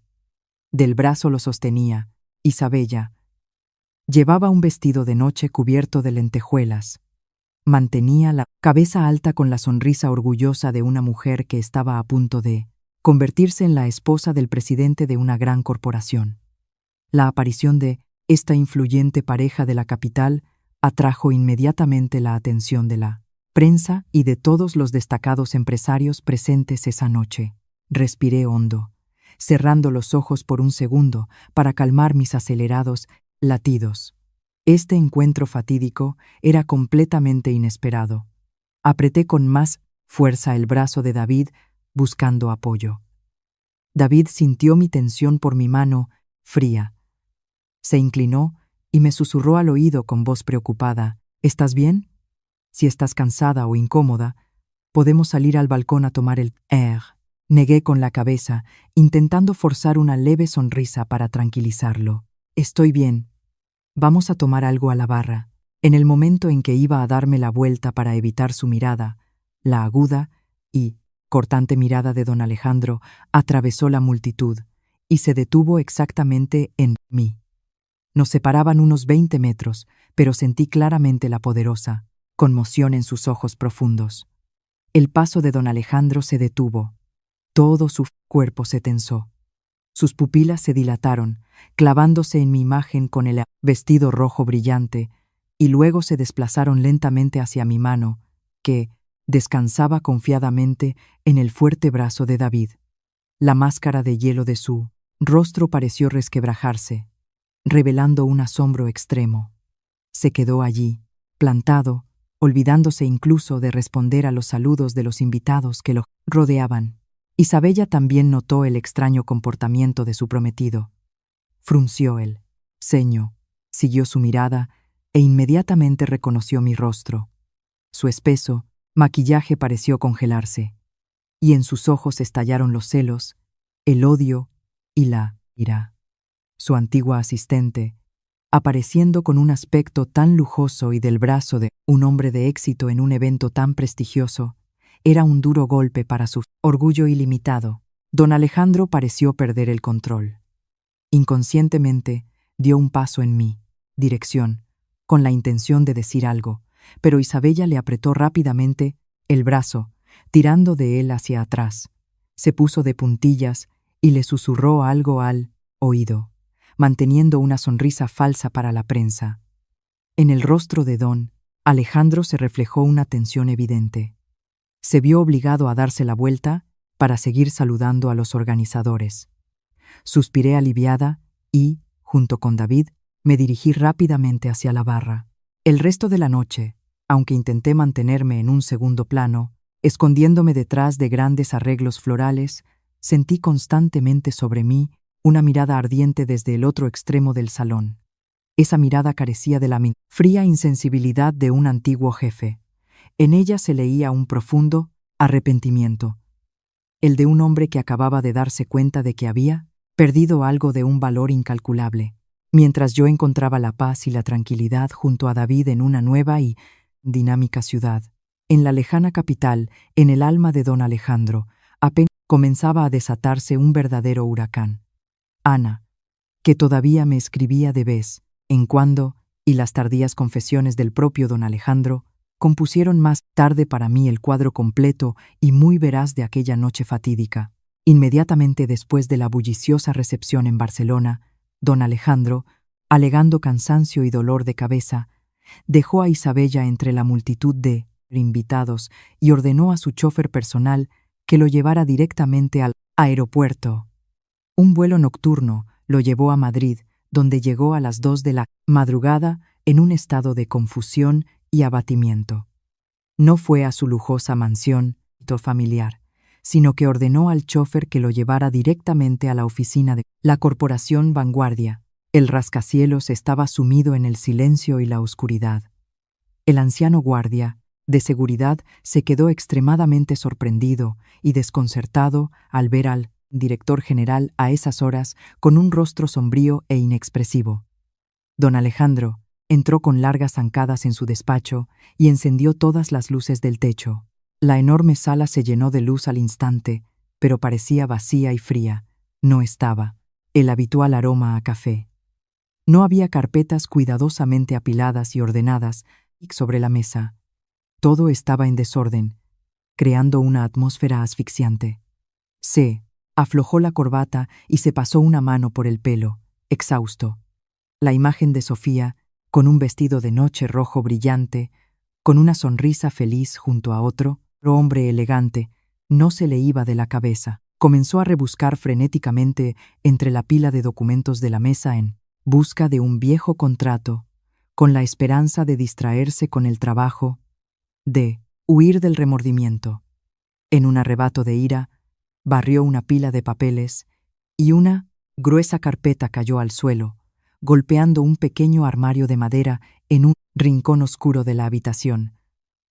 Del brazo lo sostenía Isabella. Llevaba un vestido de noche cubierto de lentejuelas. Mantenía la cabeza alta con la sonrisa orgullosa de una mujer que estaba a punto de convertirse en la esposa del presidente de una gran corporación. La aparición de esta influyente pareja de la capital atrajo inmediatamente la atención de la prensa y de todos los destacados empresarios presentes esa noche. Respiré hondo, cerrando los ojos por un segundo para calmar mis acelerados latidos. Este encuentro fatídico era completamente inesperado. Apreté con más fuerza el brazo de David, buscando apoyo. David sintió mi tensión por mi mano fría. Se inclinó y me susurró al oído con voz preocupada: ¿Estás bien? Si estás cansada o incómoda, podemos salir al balcón a tomar el air. Negué con la cabeza, intentando forzar una leve sonrisa para tranquilizarlo. Estoy bien. Vamos a tomar algo a la barra. En el momento en que iba a darme la vuelta para evitar su mirada, la aguda y cortante mirada de don Alejandro atravesó la multitud y se detuvo exactamente en mí. Nos separaban unos 20 metros, pero sentí claramente la poderosa conmoción en sus ojos profundos. El paso de don Alejandro se detuvo. Todo su cuerpo se tensó. Sus pupilas se dilataron, clavándose en mi imagen con el vestido rojo brillante, y luego se desplazaron lentamente hacia mi mano, que descansaba confiadamente en el fuerte brazo de David. La máscara de hielo de su rostro pareció resquebrajarse, revelando un asombro extremo. Se quedó allí, plantado, olvidándose incluso de responder a los saludos de los invitados que lo rodeaban. Isabella también notó el extraño comportamiento de su prometido. Frunció el ceño, siguió su mirada e inmediatamente reconoció mi rostro. Su espeso maquillaje pareció congelarse, y en sus ojos estallaron los celos, el odio y la ira. Su antigua asistente, apareciendo con un aspecto tan lujoso y del brazo de un hombre de éxito en un evento tan prestigioso, era un duro golpe para su orgullo ilimitado. Don Alejandro pareció perder el control. Inconscientemente dio un paso en mi dirección, con la intención de decir algo, pero Isabella le apretó rápidamente el brazo, tirando de él hacia atrás. Se puso de puntillas y le susurró algo al oído, manteniendo una sonrisa falsa para la prensa. En el rostro de don Alejandro se reflejó una tensión evidente. Se vio obligado a darse la vuelta para seguir saludando a los organizadores. Suspiré aliviada y, junto con David, me dirigí rápidamente hacia la barra. El resto de la noche, aunque intenté mantenerme en un segundo plano, escondiéndome detrás de grandes arreglos florales, sentí constantemente sobre mí una mirada ardiente desde el otro extremo del salón. Esa mirada carecía de la fría insensibilidad de un antiguo jefe. En ella se leía un profundo arrepentimiento, el de un hombre que acababa de darse cuenta de que había perdido algo de un valor incalculable, mientras yo encontraba la paz y la tranquilidad junto a David en una nueva y dinámica ciudad. En la lejana capital, en el alma de don Alejandro, apenas comenzaba a desatarse un verdadero huracán. Ana, que todavía me escribía de vez en cuando, y las tardías confesiones del propio don Alejandro, compusieron más tarde para mí el cuadro completo y muy veraz de aquella noche fatídica. Inmediatamente después de la bulliciosa recepción en Barcelona, don Alejandro, alegando cansancio y dolor de cabeza, dejó a Isabella entre la multitud de invitados y ordenó a su chofer personal que lo llevara directamente al aeropuerto. Un vuelo nocturno lo llevó a Madrid, donde llegó a las 2 de la madrugada en un estado de confusión y abatimiento. No fue a su lujosa mansión familiar, sino que ordenó al chofer que lo llevara directamente a la oficina de la Corporación Vanguardia. El rascacielos estaba sumido en el silencio y la oscuridad. El anciano guardia de seguridad se quedó extremadamente sorprendido y desconcertado al ver al director general a esas horas con un rostro sombrío e inexpresivo. Don Alejandro entró con largas zancadas en su despacho y encendió todas las luces del techo. La enorme sala se llenó de luz al instante, pero parecía vacía y fría. No estaba el habitual aroma a café. No había carpetas cuidadosamente apiladas y ordenadas sobre la mesa. Todo estaba en desorden, creando una atmósfera asfixiante. Se aflojó la corbata y se pasó una mano por el pelo, exhausto. La imagen de Sofía, con un vestido de noche rojo brillante, con una sonrisa feliz junto a otro hombre elegante, no se le iba de la cabeza. Comenzó a rebuscar frenéticamente entre la pila de documentos de la mesa en busca de un viejo contrato, con la esperanza de distraerse con el trabajo, de huir del remordimiento. En un arrebato de ira, barrió una pila de papeles y una gruesa carpeta cayó al suelo, golpeando un pequeño armario de madera en un rincón oscuro de la habitación.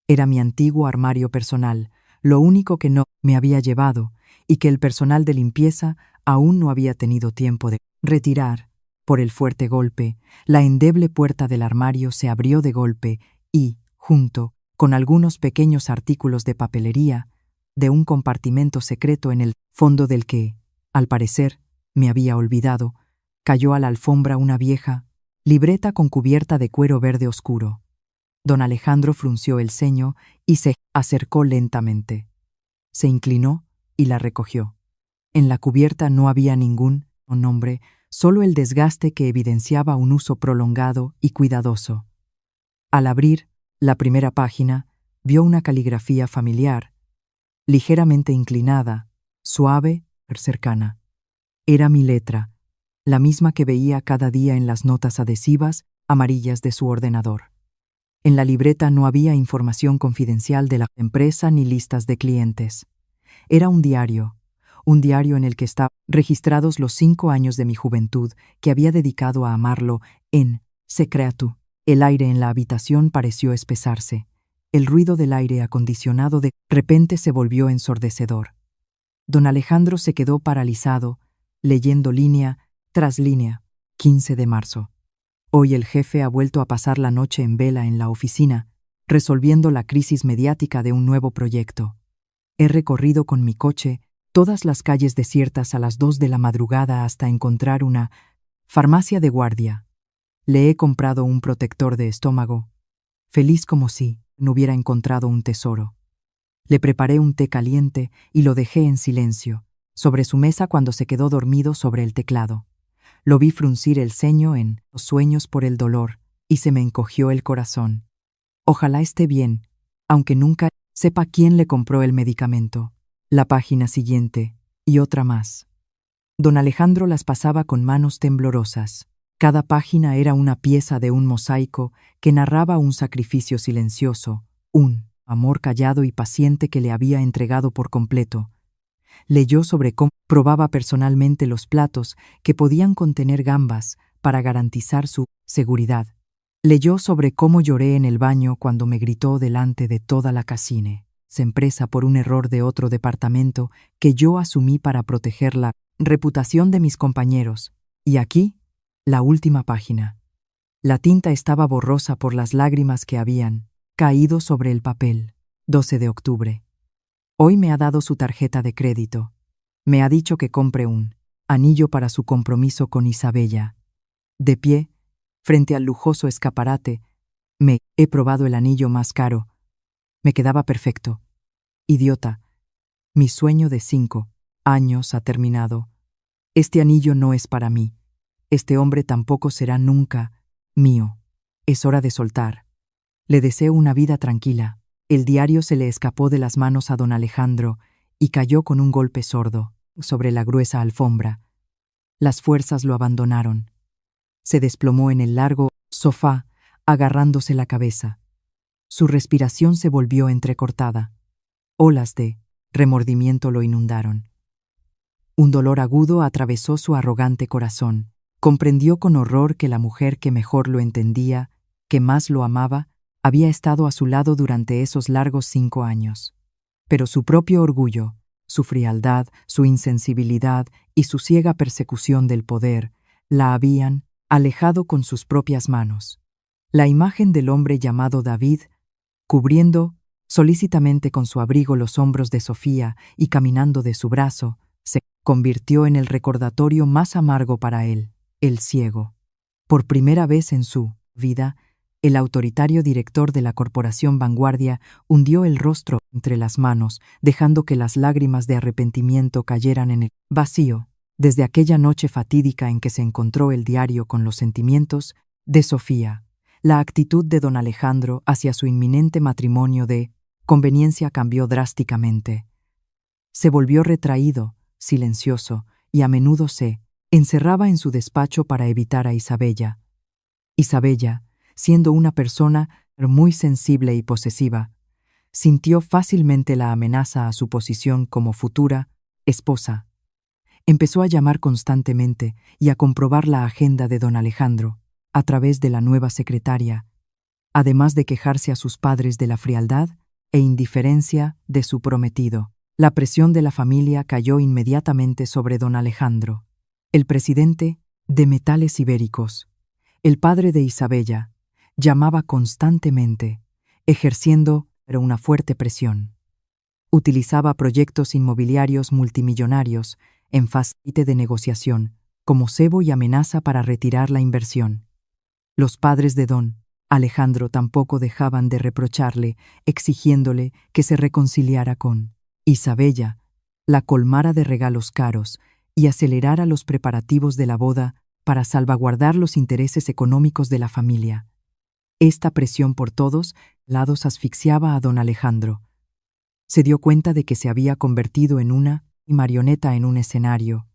Era mi antiguo armario personal, lo único que no me había llevado y que el personal de limpieza aún no había tenido tiempo de retirar. Por el fuerte golpe, la endeble puerta del armario se abrió de golpe y, junto con algunos pequeños artículos de papelería, de un compartimento secreto en el fondo del que, al parecer, me había olvidado, cayó a la alfombra una vieja libreta con cubierta de cuero verde oscuro. Don Alejandro frunció el ceño y se acercó lentamente. Se inclinó y la recogió. En la cubierta no había ningún nombre, solo el desgaste que evidenciaba un uso prolongado y cuidadoso. Al abrir la primera página, vio una caligrafía familiar, ligeramente inclinada, suave, cercana. Era mi letra, la misma que veía cada día en las notas adhesivas amarillas de su ordenador. En la libreta no había información confidencial de la empresa ni listas de clientes. Era un diario en el que estaban registrados los 5 años de mi juventud que había dedicado a amarlo en secreto. El aire en la habitación pareció espesarse. El ruido del aire acondicionado de repente se volvió ensordecedor. Don Alejandro se quedó paralizado, leyendo línea tras línea. 15 de marzo. Hoy el jefe ha vuelto a pasar la noche en vela en la oficina, resolviendo la crisis mediática de un nuevo proyecto. He recorrido con mi coche todas las calles desiertas a las 2 de la madrugada hasta encontrar una farmacia de guardia. Le he comprado un protector de estómago, feliz como si no hubiera encontrado un tesoro. Le preparé un té caliente y lo dejé en silencio, sobre su mesa cuando se quedó dormido sobre el teclado. Lo vi fruncir el ceño en los sueños por el dolor y se me encogió el corazón. Ojalá esté bien, aunque nunca sepa quién le compró el medicamento. La página siguiente, y otra más. Don Alejandro las pasaba con manos temblorosas. Cada página era una pieza de un mosaico que narraba un sacrificio silencioso, un amor callado y paciente que le había entregado por completo. Leyó sobre cómo probaba personalmente los platos que podían contener gambas para garantizar su seguridad. Leyó sobre cómo lloré en el baño cuando me gritó delante de toda la casine, empresa por un error de otro departamento que yo asumí para proteger la reputación de mis compañeros. Y aquí, la última página. La tinta estaba borrosa por las lágrimas que habían caído sobre el papel. 12 de octubre. Hoy me ha dado su tarjeta de crédito. Me ha dicho que compre un anillo para su compromiso con Isabella. De pie, frente al lujoso escaparate, me he probado el anillo más caro. Me quedaba perfecto. Idiota. Mi sueño de 5 años ha terminado. Este anillo no es para mí. Este hombre tampoco será nunca mío. Es hora de soltar. Le deseo una vida tranquila. El diario se le escapó de las manos a don Alejandro y cayó con un golpe sordo sobre la gruesa alfombra. Las fuerzas lo abandonaron. Se desplomó en el largo sofá, agarrándose la cabeza. Su respiración se volvió entrecortada. Olas de remordimiento lo inundaron. Un dolor agudo atravesó su arrogante corazón. Comprendió con horror que la mujer que mejor lo entendía, que más lo amaba, había estado a su lado durante esos largos 5 años. Pero su propio orgullo, su frialdad, su insensibilidad y su ciega persecución del poder la habían alejado con sus propias manos. La imagen del hombre llamado David, cubriendo solícitamente con su abrigo los hombros de Sofía y caminando de su brazo, se convirtió en el recordatorio más amargo para él, el ciego. Por primera vez en su vida, el autoritario director de la corporación Vanguardia hundió el rostro entre las manos, dejando que las lágrimas de arrepentimiento cayeran en el vacío. Desde aquella noche fatídica en que se encontró el diario con los sentimientos de Sofía, la actitud de don Alejandro hacia su inminente matrimonio de conveniencia cambió drásticamente. Se volvió retraído, silencioso, y a menudo se encerraba en su despacho para evitar a Isabella. Isabella, siendo una persona muy sensible y posesiva, sintió fácilmente la amenaza a su posición como futura esposa. Empezó a llamar constantemente y a comprobar la agenda de don Alejandro a través de la nueva secretaria, además de quejarse a sus padres de la frialdad e indiferencia de su prometido. La presión de la familia cayó inmediatamente sobre don Alejandro, el presidente de Metales Ibéricos. El padre de Isabella llamaba constantemente, ejerciendo una fuerte presión. Utilizaba proyectos inmobiliarios multimillonarios en fase de negociación, como cebo y amenaza para retirar la inversión. Los padres de don Alejandro tampoco dejaban de reprocharle, exigiéndole que se reconciliara con Isabella, la colmara de regalos caros y acelerara los preparativos de la boda para salvaguardar los intereses económicos de la familia. Esta presión por todos lados asfixiaba a don Alejandro. Se dio cuenta de que se había convertido en una marioneta en un escenario,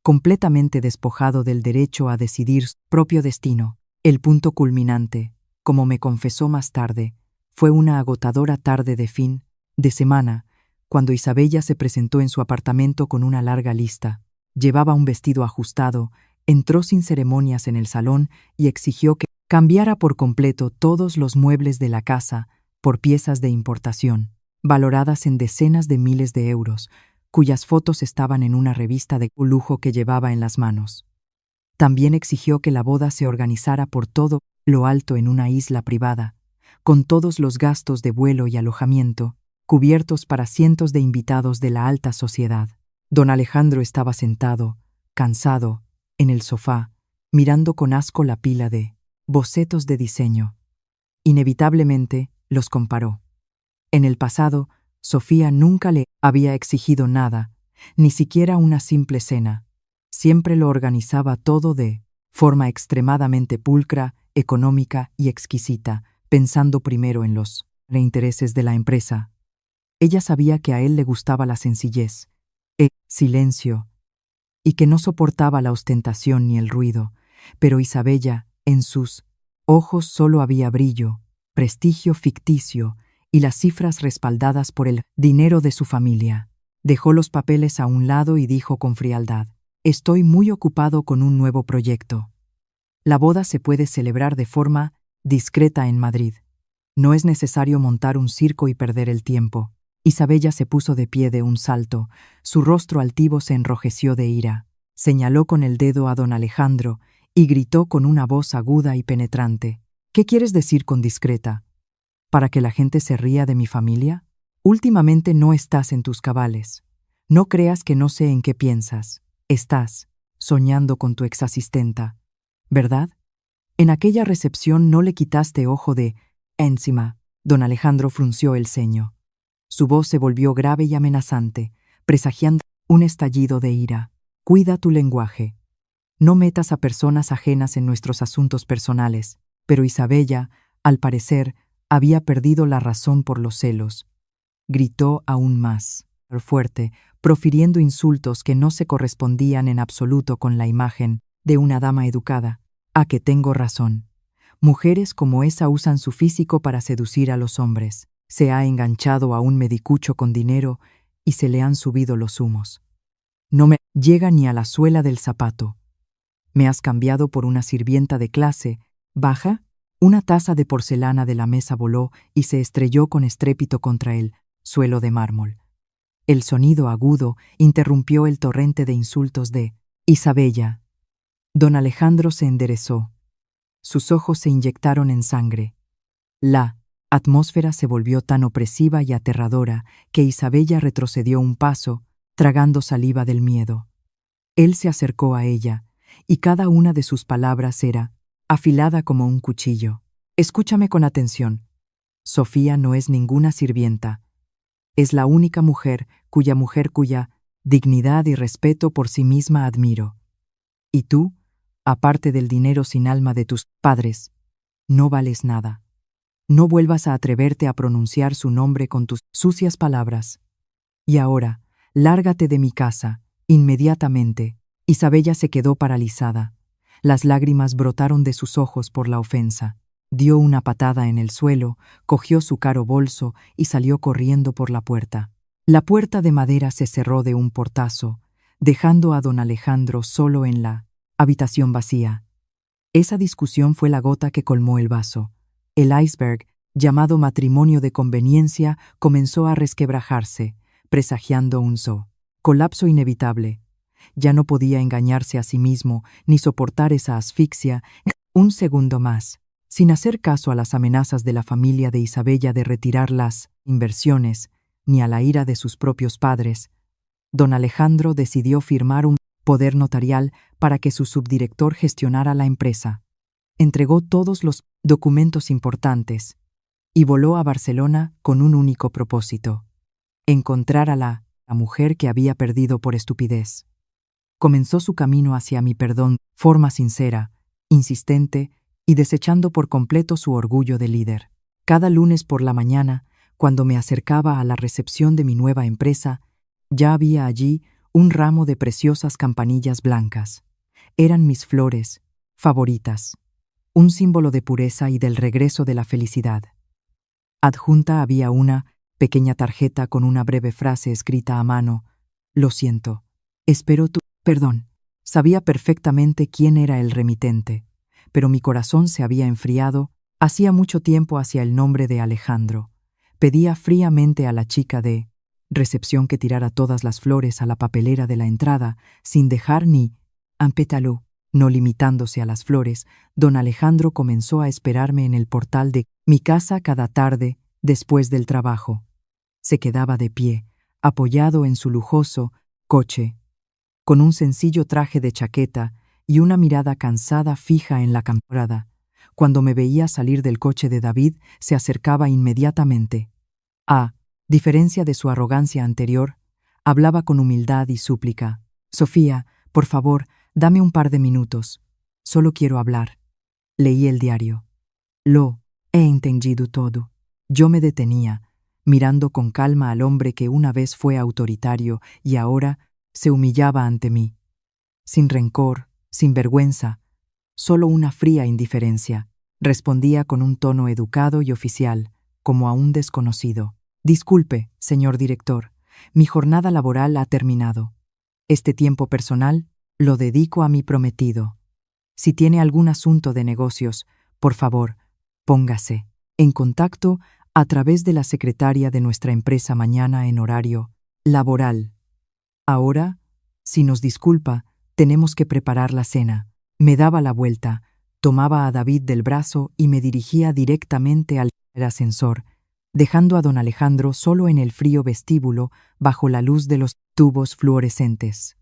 completamente despojado del derecho a decidir su propio destino. El punto culminante, como me confesó más tarde, fue una agotadora tarde de fin de semana, cuando Isabella se presentó en su apartamento con una larga lista. Llevaba un vestido ajustado, entró sin ceremonias en el salón y exigió que cambiara por completo todos los muebles de la casa por piezas de importación, valoradas en decenas de miles de euros, cuyas fotos estaban en una revista de lujo que llevaba en las manos. También exigió que la boda se organizara por todo lo alto en una isla privada, con todos los gastos de vuelo y alojamiento, cubiertos para cientos de invitados de la alta sociedad. Don Alejandro estaba sentado, cansado, en el sofá, mirando con asco la pila de bocetos de diseño. Inevitablemente los comparó. En el pasado, Sofía nunca le había exigido nada, ni siquiera una simple cena. Siempre lo organizaba todo de forma extremadamente pulcra, económica y exquisita, pensando primero en los intereses de la empresa. Ella sabía que a él le gustaba la sencillez, el silencio, y que no soportaba la ostentación ni el ruido, pero Isabella, en sus ojos solo había brillo, prestigio ficticio y las cifras respaldadas por el dinero de su familia. Dejó los papeles a un lado y dijo con frialdad: «Estoy muy ocupado con un nuevo proyecto. La boda se puede celebrar de forma discreta en Madrid. No es necesario montar un circo y perder el tiempo». Isabella se puso de pie de un salto, su rostro altivo se enrojeció de ira, señaló con el dedo a don Alejandro y gritó con una voz aguda y penetrante: «¿Qué quieres decir con discreta? ¿Para que la gente se ría de mi familia? Últimamente no estás en tus cabales. No creas que no sé en qué piensas. Estás soñando con tu exasistenta, ¿verdad? En aquella recepción no le quitaste ojo de encima». Don Alejandro frunció el ceño. Su voz se volvió grave y amenazante, presagiando un estallido de ira. «Cuida tu lenguaje. No metas a personas ajenas en nuestros asuntos personales». Pero Isabella, al parecer, había perdido la razón por los celos. Gritó aún más fuerte, profiriendo insultos que no se correspondían en absoluto con la imagen de una dama educada. «¿A que tengo razón? Mujeres como esa usan su físico para seducir a los hombres. Se ha enganchado a un medicucho con dinero y se le han subido los humos. No me llega ni a la suela del zapato. Me has cambiado por una sirvienta de clase baja». Una taza de porcelana de la mesa voló y se estrelló con estrépito contra el suelo de mármol. El sonido agudo interrumpió el torrente de insultos de Isabella. Don Alejandro se enderezó. Sus ojos se inyectaron en sangre. La atmósfera se volvió tan opresiva y aterradora que Isabella retrocedió un paso, tragando saliva del miedo. Él se acercó a ella, y cada una de sus palabras era afilada como un cuchillo. Escúchame con atención. Sofía no es ninguna sirvienta. Es la única mujer cuya dignidad y respeto por sí misma admiro. Y tú, aparte del dinero sin alma de tus padres, no vales nada. No vuelvas a atreverte a pronunciar su nombre con tus sucias palabras. Y ahora, lárgate de mi casa, inmediatamente. Isabella se quedó paralizada. Las lágrimas brotaron de sus ojos por la ofensa. Dio una patada en el suelo, cogió su caro bolso y salió corriendo por la puerta. La puerta de madera se cerró de un portazo, dejando a don Alejandro solo en la habitación vacía. Esa discusión fue la gota que colmó el vaso. El iceberg, llamado matrimonio de conveniencia, comenzó a resquebrajarse, presagiando un colapso inevitable. Ya no podía engañarse a sí mismo ni soportar esa asfixia un segundo más. Sin hacer caso a las amenazas de la familia de Isabella de retirar las inversiones, ni a la ira de sus propios padres, don Alejandro decidió firmar un poder notarial para que su subdirector gestionara la empresa. Entregó todos los documentos importantes y voló a Barcelona con un único propósito: encontrar a la mujer que había perdido por estupidez. Comenzó su camino hacia mi perdón, forma sincera, insistente y desechando por completo su orgullo de líder. Cada lunes por la mañana, cuando me acercaba a la recepción de mi nueva empresa, ya había allí un ramo de preciosas campanillas blancas. Eran mis flores favoritas, un símbolo de pureza y del regreso de la felicidad. Adjunta había una pequeña tarjeta con una breve frase escrita a mano: «Lo siento, espero tu perdón». Sabía perfectamente quién era el remitente, pero mi corazón se había enfriado hacía mucho tiempo hacia el nombre de Alejandro. Pedía fríamente a la chica de recepción que tirara todas las flores a la papelera de la entrada, sin dejar ni un pétalo. No limitándose a las flores, don Alejandro comenzó a esperarme en el portal de mi casa cada tarde después del trabajo. Se quedaba de pie, apoyado en su lujoso coche, con un sencillo traje de chaqueta y una mirada cansada fija en la camporada. Cuando me veía salir del coche de David, se acercaba inmediatamente. A diferencia de su arrogancia anterior, hablaba con humildad y súplica. «Sofía, por favor, dame un par de minutos. Solo quiero hablar». Leí el diario. «Lo he entendido todo». Yo me detenía, mirando con calma al hombre que una vez fue autoritario y ahora se humillaba ante mí. Sin rencor, sin vergüenza, solo una fría indiferencia. Respondía con un tono educado y oficial, como a un desconocido. «Disculpe, señor director, mi jornada laboral ha terminado. Este tiempo personal lo dedico a mi prometido. Si tiene algún asunto de negocios, por favor, póngase en contacto a través de la secretaria de nuestra empresa mañana en horario laboral. Ahora, si nos disculpa, tenemos que preparar la cena». Me daba la vuelta, tomaba a David del brazo y me dirigía directamente al ascensor, dejando a don Alejandro solo en el frío vestíbulo bajo la luz de los tubos fluorescentes.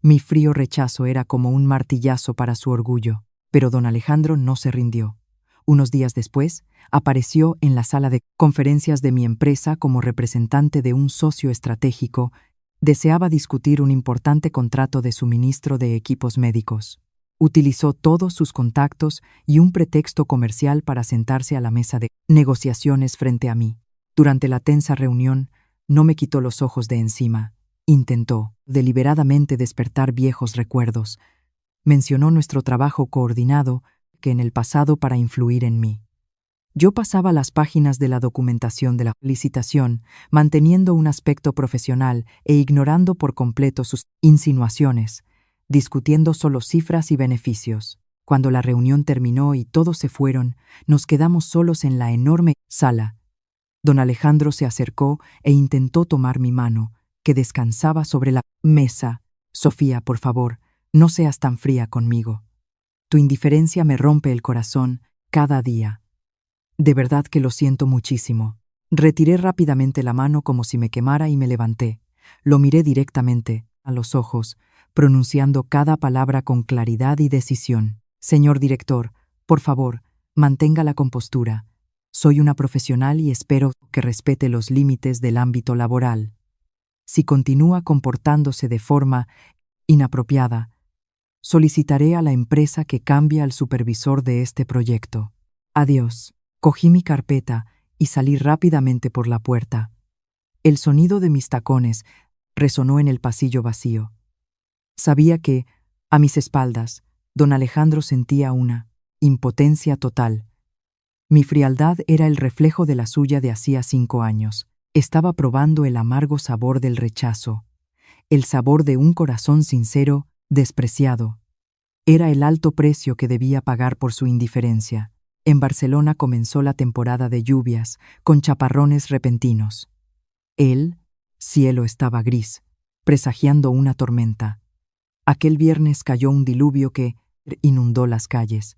Mi frío rechazo era como un martillazo para su orgullo, pero don Alejandro no se rindió. Unos días después, apareció en la sala de conferencias de mi empresa como representante de un socio estratégico. Deseaba discutir un importante contrato de suministro de equipos médicos. Utilizó todos sus contactos y un pretexto comercial para sentarse a la mesa de negociaciones frente a mí. Durante la tensa reunión, no me quitó los ojos de encima. Intentó deliberadamente despertar viejos recuerdos. Mencionó nuestro trabajo coordinado que en el pasado para influir en mí. Yo pasaba las páginas de la documentación de la licitación, manteniendo un aspecto profesional e ignorando por completo sus insinuaciones, discutiendo solo cifras y beneficios. Cuando la reunión terminó y todos se fueron, nos quedamos solos en la enorme sala. Don Alejandro se acercó e intentó tomar mi mano, que descansaba sobre la mesa. Sofía, por favor, no seas tan fría conmigo. Tu indiferencia me rompe el corazón cada día. De verdad que lo siento muchísimo. Retiré rápidamente la mano como si me quemara y me levanté. Lo miré directamente a los ojos, pronunciando cada palabra con claridad y decisión. Señor director, por favor, mantenga la compostura. Soy una profesional y espero que respete los límites del ámbito laboral. Si continúa comportándose de forma inapropiada, solicitaré a la empresa que cambie al supervisor de este proyecto. Adiós. Cogí mi carpeta y salí rápidamente por la puerta. El sonido de mis tacones resonó en el pasillo vacío. Sabía que, a mis espaldas, don Alejandro sentía una impotencia total. Mi frialdad era el reflejo de la suya de hacía 5 años. Estaba probando el amargo sabor del rechazo, el sabor de un corazón sincero, despreciado. Era el alto precio que debía pagar por su indiferencia. En Barcelona comenzó la temporada de lluvias, con chaparrones repentinos. El cielo estaba gris, presagiando una tormenta. Aquel viernes cayó un diluvio que inundó las calles.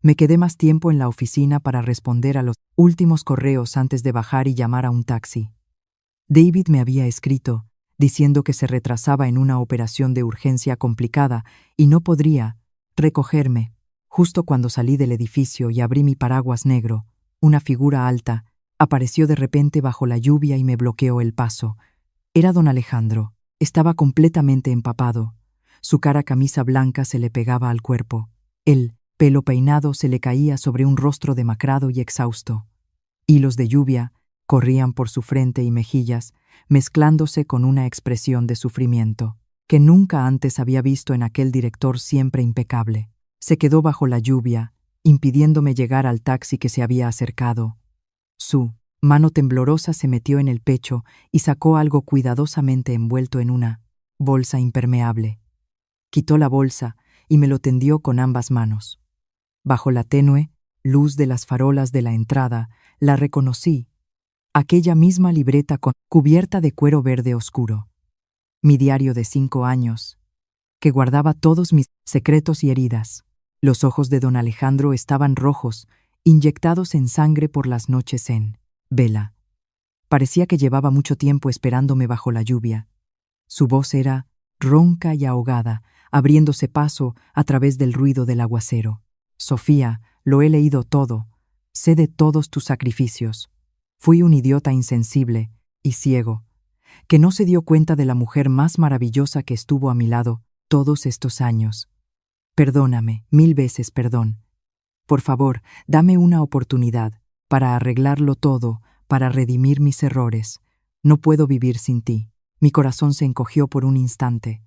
Me quedé más tiempo en la oficina para responder a los últimos correos antes de bajar y llamar a un taxi. David me había escrito, diciendo que se retrasaba en una operación de urgencia complicada y no podría recogerme. Justo cuando salí del edificio y abrí mi paraguas negro, una figura alta apareció de repente bajo la lluvia y me bloqueó el paso. Era don Alejandro. Estaba completamente empapado. Su cara camisa blanca se le pegaba al cuerpo. El pelo peinado se le caía sobre un rostro demacrado y exhausto. Hilos de lluvia corrían por su frente y mejillas, mezclándose con una expresión de sufrimiento que nunca antes había visto en aquel director siempre impecable. Se quedó bajo la lluvia, impidiéndome llegar al taxi que se había acercado. Su mano temblorosa se metió en el pecho y sacó algo cuidadosamente envuelto en una bolsa impermeable. Quitó la bolsa y me lo tendió con ambas manos. Bajo la tenue luz de las farolas de la entrada, la reconocí. Aquella misma libreta cubierta de cuero verde oscuro. Mi diario de 5 años, que guardaba todos mis secretos y heridas. Los ojos de don Alejandro estaban rojos, inyectados en sangre por las noches en vela. Parecía que llevaba mucho tiempo esperándome bajo la lluvia. Su voz era ronca y ahogada, abriéndose paso a través del ruido del aguacero. Sofía, lo he leído todo. Sé de todos tus sacrificios. Fui un idiota insensible y ciego, que no se dio cuenta de la mujer más maravillosa que estuvo a mi lado todos estos años. Perdóname, 1000 veces perdón. Por favor, dame una oportunidad para arreglarlo todo, para redimir mis errores. No puedo vivir sin ti. Mi corazón se encogió por un instante.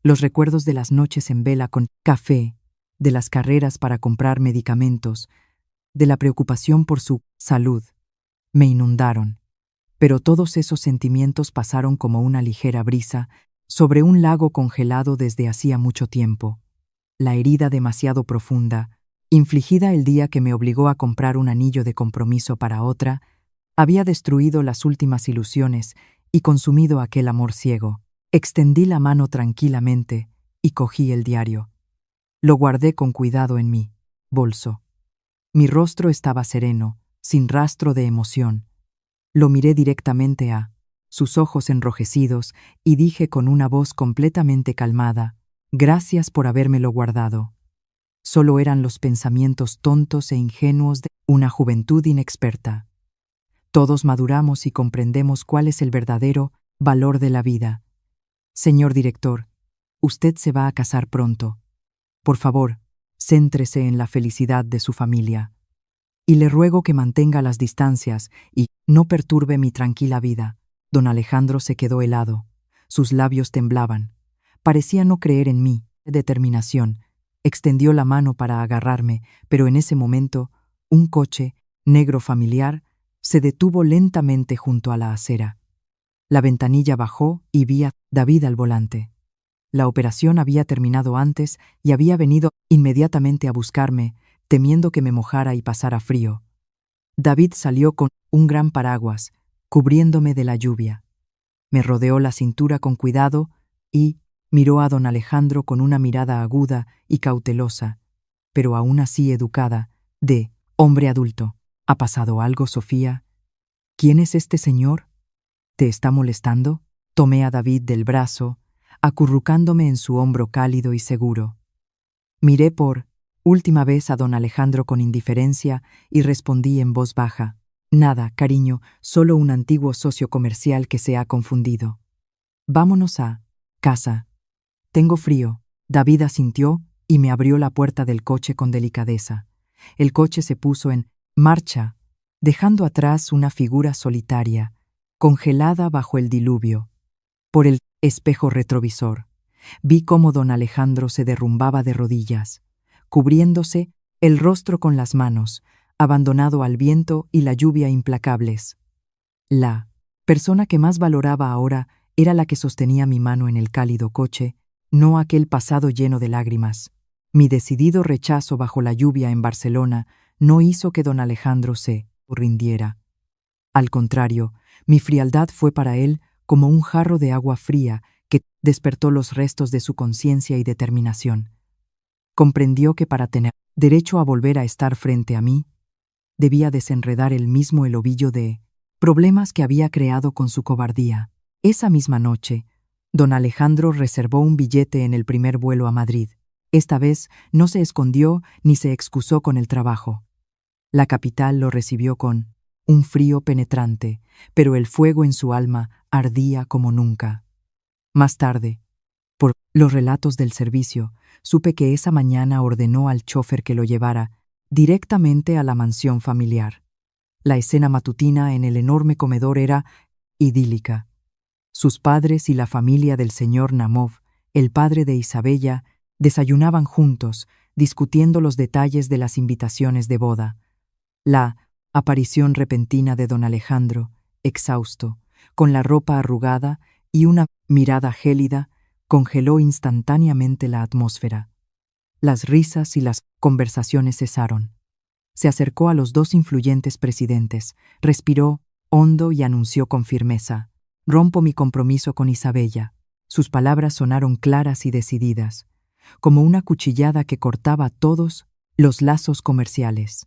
Los recuerdos de las noches en vela con café, de las carreras para comprar medicamentos, de la preocupación por su salud, me inundaron. Pero todos esos sentimientos pasaron como una ligera brisa sobre un lago congelado desde hacía mucho tiempo. La herida demasiado profunda, infligida el día que me obligó a comprar un anillo de compromiso para otra, había destruido las últimas ilusiones y consumido aquel amor ciego. Extendí la mano tranquilamente y cogí el diario. Lo guardé con cuidado en mi bolso. Mi rostro estaba sereno, sin rastro de emoción. Lo miré directamente a sus ojos enrojecidos y dije con una voz completamente calmada: «Gracias por habérmelo guardado». Solo eran los pensamientos tontos e ingenuos de una juventud inexperta. Todos maduramos y comprendemos cuál es el verdadero valor de la vida. Señor director, usted se va a casar pronto. Por favor, céntrese en la felicidad de su familia. Y le ruego que mantenga las distancias y no perturbe mi tranquila vida. Don Alejandro se quedó helado. Sus labios temblaban. Parecía no creer en mí. Determinación. Extendió la mano para agarrarme, pero en ese momento, un coche, negro familiar, se detuvo lentamente junto a la acera. La ventanilla bajó y vi a David al volante. La operación había terminado antes y había venido inmediatamente a buscarme, temiendo que me mojara y pasara frío. David salió con un gran paraguas, cubriéndome de la lluvia. Me rodeó la cintura con cuidado y miró a don Alejandro con una mirada aguda y cautelosa, pero aún así educada, de hombre adulto. ¿Ha pasado algo, Sofía? ¿Quién es este señor? ¿Te está molestando? Tomé a David del brazo, acurrucándome en su hombro cálido y seguro. Miré por última vez a don Alejandro con indiferencia y respondí en voz baja: nada, cariño, solo un antiguo socio comercial que se ha confundido. Vámonos a casa. Tengo frío. David asintió y me abrió la puerta del coche con delicadeza. El coche se puso en marcha, dejando atrás una figura solitaria, congelada bajo el diluvio. Por el espejo retrovisor, vi cómo don Alejandro se derrumbaba de rodillas, cubriéndose el rostro con las manos, abandonado al viento y la lluvia implacables. La persona que más valoraba ahora era la que sostenía mi mano en el cálido coche, no aquel pasado lleno de lágrimas. Mi decidido rechazo bajo la lluvia en Barcelona no hizo que don Alejandro se rindiera. Al contrario, mi frialdad fue para él como un jarro de agua fría que despertó los restos de su conciencia y determinación. Comprendió que para tener derecho a volver a estar frente a mí, debía desenredar él mismo el ovillo de problemas que había creado con su cobardía. Esa misma noche, don Alejandro reservó un billete en el primer vuelo a Madrid. Esta vez no se escondió ni se excusó con el trabajo. La capital lo recibió con un frío penetrante, pero el fuego en su alma ardía como nunca. Más tarde, por los relatos del servicio, supe que esa mañana ordenó al chofer que lo llevara directamente a la mansión familiar. La escena matutina en el enorme comedor era idílica. Sus padres y la familia del señor Namov, el padre de Isabella, desayunaban juntos, discutiendo los detalles de las invitaciones de boda. La aparición repentina de don Alejandro, exhausto, con la ropa arrugada y una mirada gélida, congeló instantáneamente la atmósfera. Las risas y las conversaciones cesaron. Se acercó a los dos influyentes presidentes, respiró hondo y anunció con firmeza: rompo mi compromiso con Isabella. Sus palabras sonaron claras y decididas, como una cuchillada que cortaba todos los lazos comerciales.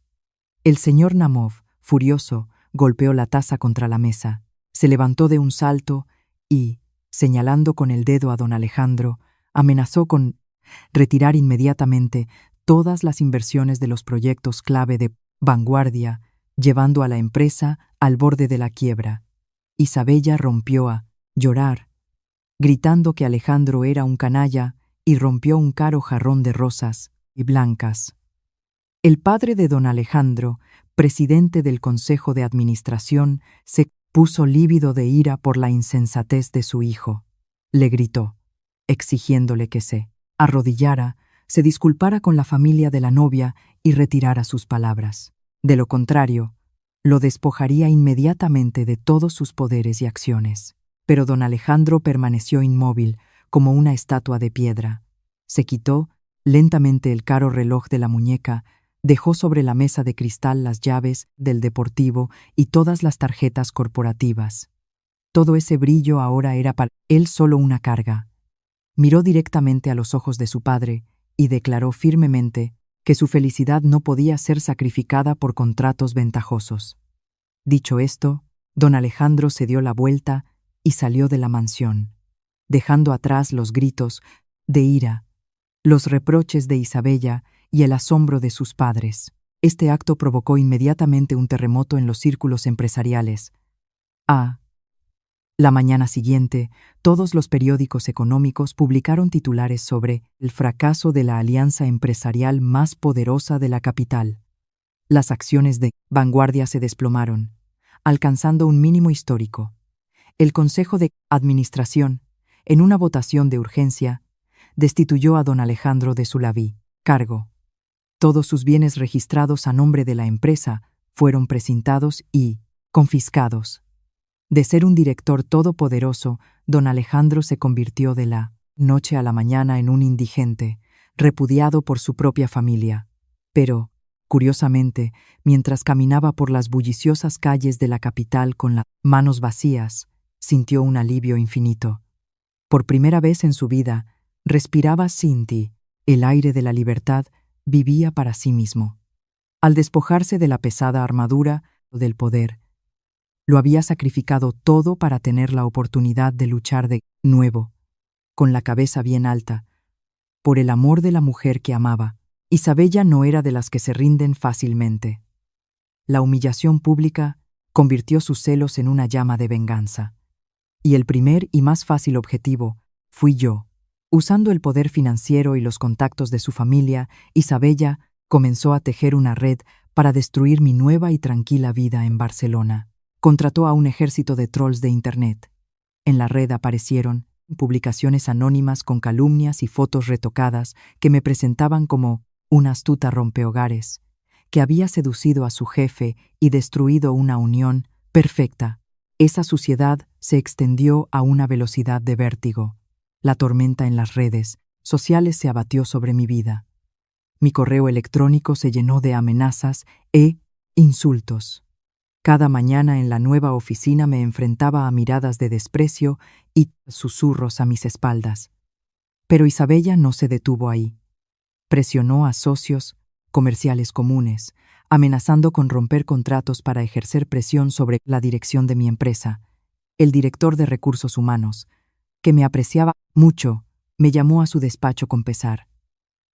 El señor Namov, furioso, golpeó la taza contra la mesa, se levantó de un salto y, señalando con el dedo a don Alejandro, amenazó con retirar inmediatamente todas las inversiones de los proyectos clave de vanguardia, llevando a la empresa al borde de la quiebra. Isabella rompió a llorar, gritando que Alejandro era un canalla, y rompió un caro jarrón de rosas y blancas. El padre de don Alejandro, presidente del Consejo de Administración, se puso lívido de ira por la insensatez de su hijo. Le gritó, exigiéndole que se arrodillara, se disculpara con la familia de la novia y retirara sus palabras. De lo contrario, lo despojaría inmediatamente de todos sus poderes y acciones. Pero don Alejandro permaneció inmóvil, como una estatua de piedra. Se quitó lentamente el caro reloj de la muñeca, dejó sobre la mesa de cristal las llaves del deportivo y todas las tarjetas corporativas. Todo ese brillo ahora era para él solo una carga. Miró directamente a los ojos de su padre y declaró firmemente que su felicidad no podía ser sacrificada por contratos ventajosos. Dicho esto, don Alejandro se dio la vuelta y salió de la mansión, dejando atrás los gritos de ira, los reproches de Isabella y el asombro de sus padres. Este acto provocó inmediatamente un terremoto en los círculos empresariales. La mañana siguiente, todos los periódicos económicos publicaron titulares sobre el fracaso de la alianza empresarial más poderosa de la capital. Las acciones de vanguardia se desplomaron, alcanzando un mínimo histórico. El Consejo de Administración, en una votación de urgencia, destituyó a don Alejandro de su cargo. Todos sus bienes registrados a nombre de la empresa fueron precintados y confiscados. De ser un director todopoderoso, don Alejandro se convirtió de la noche a la mañana en un indigente, repudiado por su propia familia. Pero, curiosamente, mientras caminaba por las bulliciosas calles de la capital con las manos vacías, sintió un alivio infinito. Por primera vez en su vida, respiraba Cinti, el aire de la libertad, vivía para sí mismo. Al despojarse de la pesada armadura del poder, lo había sacrificado todo para tener la oportunidad de luchar de nuevo, con la cabeza bien alta, por el amor de la mujer que amaba. Isabella no era de las que se rinden fácilmente. La humillación pública convirtió sus celos en una llama de venganza. Y el primer y más fácil objetivo fui yo. Usando el poder financiero y los contactos de su familia, Isabella comenzó a tejer una red para destruir mi nueva y tranquila vida en Barcelona. Contrató a un ejército de trolls de Internet. En la red aparecieron publicaciones anónimas con calumnias y fotos retocadas que me presentaban como una astuta rompehogares, que había seducido a su jefe y destruido una unión perfecta. Esa suciedad se extendió a una velocidad de vértigo. La tormenta en las redes sociales se abatió sobre mi vida. Mi correo electrónico se llenó de amenazas e insultos. Cada mañana en la nueva oficina me enfrentaba a miradas de desprecio y susurros a mis espaldas. Pero Isabella no se detuvo ahí. Presionó a socios comerciales comunes, amenazando con romper contratos para ejercer presión sobre la dirección de mi empresa. El director de recursos humanos, que me apreciaba mucho, me llamó a su despacho con pesar.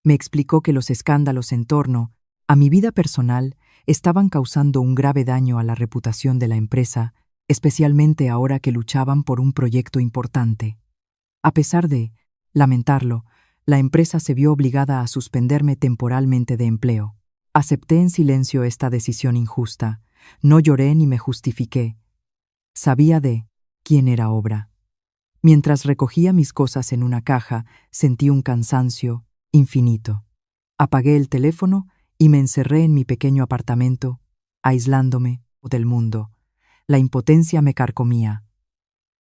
Me explicó que los escándalos en torno a mi vida personal estaban causando un grave daño a la reputación de la empresa, especialmente ahora que luchaban por un proyecto importante. A pesar de lamentarlo, la empresa se vio obligada a suspenderme temporalmente de empleo. Acepté en silencio esta decisión injusta. No lloré ni me justifiqué. Sabía de quién era obra. Mientras recogía mis cosas en una caja, sentí un cansancio infinito. Apagué el teléfono y me encerré en mi pequeño apartamento, aislándome del mundo. La impotencia me carcomía.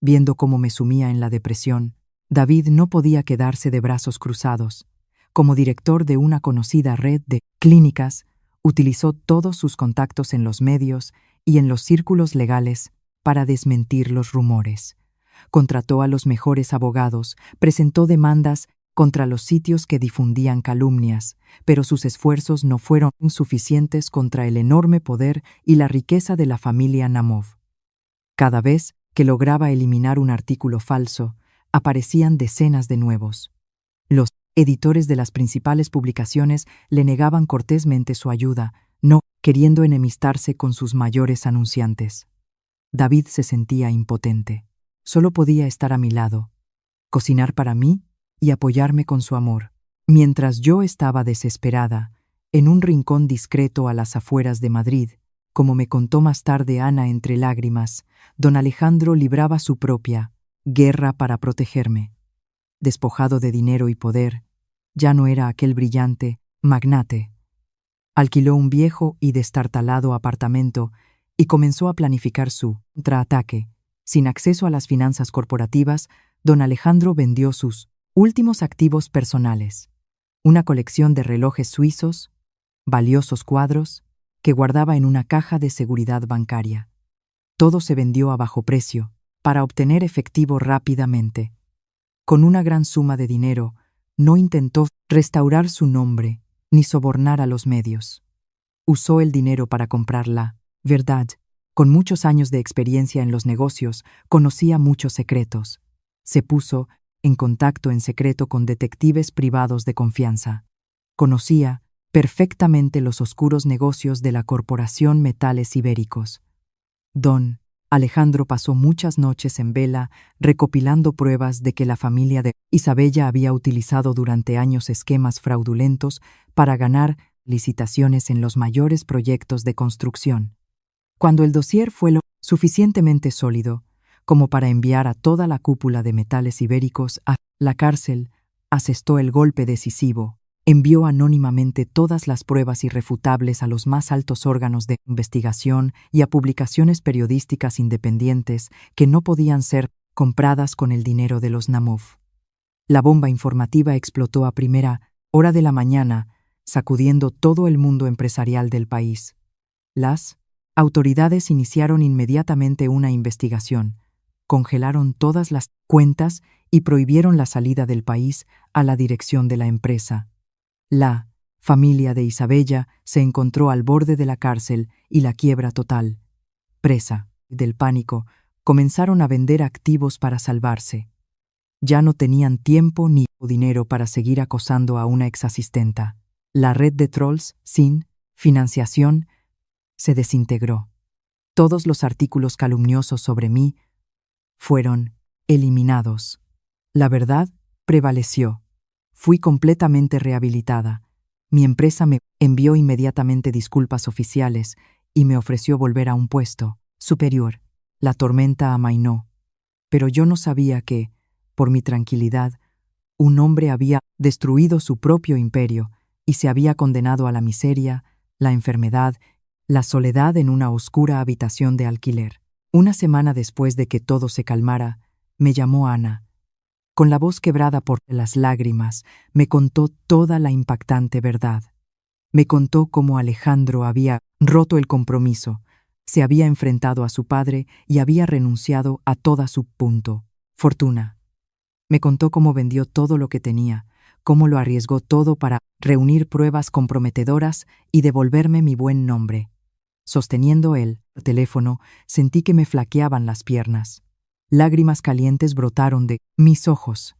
Viendo cómo me sumía en la depresión, David no podía quedarse de brazos cruzados. Como director de una conocida red de clínicas, utilizó todos sus contactos en los medios y en los círculos legales para desmentir los rumores. Contrató a los mejores abogados, presentó demandas contra los sitios que difundían calumnias, pero sus esfuerzos no fueron suficientes contra el enorme poder y la riqueza de la familia Namov. Cada vez que lograba eliminar un artículo falso, aparecían decenas de nuevos. Los editores de las principales publicaciones le negaban cortésmente su ayuda, no queriendo enemistarse con sus mayores anunciantes. David se sentía impotente. Solo podía estar a mi lado, cocinar para mí y apoyarme con su amor. Mientras yo estaba desesperada, en un rincón discreto a las afueras de Madrid, como me contó más tarde Ana entre lágrimas, don Alejandro libraba su propia guerra para protegerme. Despojado de dinero y poder, ya no era aquel brillante magnate. Alquiló un viejo y destartalado apartamento y comenzó a planificar su contraataque. Sin acceso a las finanzas corporativas, don Alejandro vendió sus últimos activos personales, una colección de relojes suizos, valiosos cuadros, que guardaba en una caja de seguridad bancaria. Todo se vendió a bajo precio, para obtener efectivo rápidamente. Con una gran suma de dinero, no intentó restaurar su nombre ni sobornar a los medios. Usó el dinero para comprar la verdad. Con muchos años de experiencia en los negocios, conocía muchos secretos. Se puso en contacto en secreto con detectives privados de confianza. Conocía perfectamente los oscuros negocios de la Corporación Metales Ibéricos. Don Alejandro pasó muchas noches en vela recopilando pruebas de que la familia de Isabella había utilizado durante años esquemas fraudulentos para ganar licitaciones en los mayores proyectos de construcción. Cuando el dossier fue lo suficientemente sólido como para enviar a toda la cúpula de Metales Ibéricos a la cárcel, asestó el golpe decisivo. Envió anónimamente todas las pruebas irrefutables a los más altos órganos de investigación y a publicaciones periodísticas independientes que no podían ser compradas con el dinero de los Namov. La bomba informativa explotó a primera hora de la mañana, sacudiendo todo el mundo empresarial del país. Las autoridades iniciaron inmediatamente una investigación, congelaron todas las cuentas y prohibieron la salida del país a la dirección de la empresa. La familia de Isabella se encontró al borde de la cárcel y la quiebra total. Presa del pánico, comenzaron a vender activos para salvarse. Ya no tenían tiempo ni dinero para seguir acosando a una exasistenta. La red de trolls, sin financiación, se desintegró. Todos los artículos calumniosos sobre mí fueron eliminados. La verdad prevaleció. Fui completamente rehabilitada. Mi empresa me envió inmediatamente disculpas oficiales y me ofreció volver a un puesto superior. La tormenta amainó, pero yo no sabía que, por mi tranquilidad, un hombre había destruido su propio imperio y se había condenado a la miseria, la enfermedad, la soledad en una oscura habitación de alquiler. Una semana después de que todo se calmara, me llamó Ana. Con la voz quebrada por las lágrimas, me contó toda la impactante verdad. Me contó cómo Alejandro había roto el compromiso, se había enfrentado a su padre y había renunciado a toda su fortuna. Me contó cómo vendió todo lo que tenía, cómo lo arriesgó todo para reunir pruebas comprometedoras y devolverme mi buen nombre. Sosteniendo el teléfono, sentí que me flaqueaban las piernas. Lágrimas calientes brotaron de mis ojos.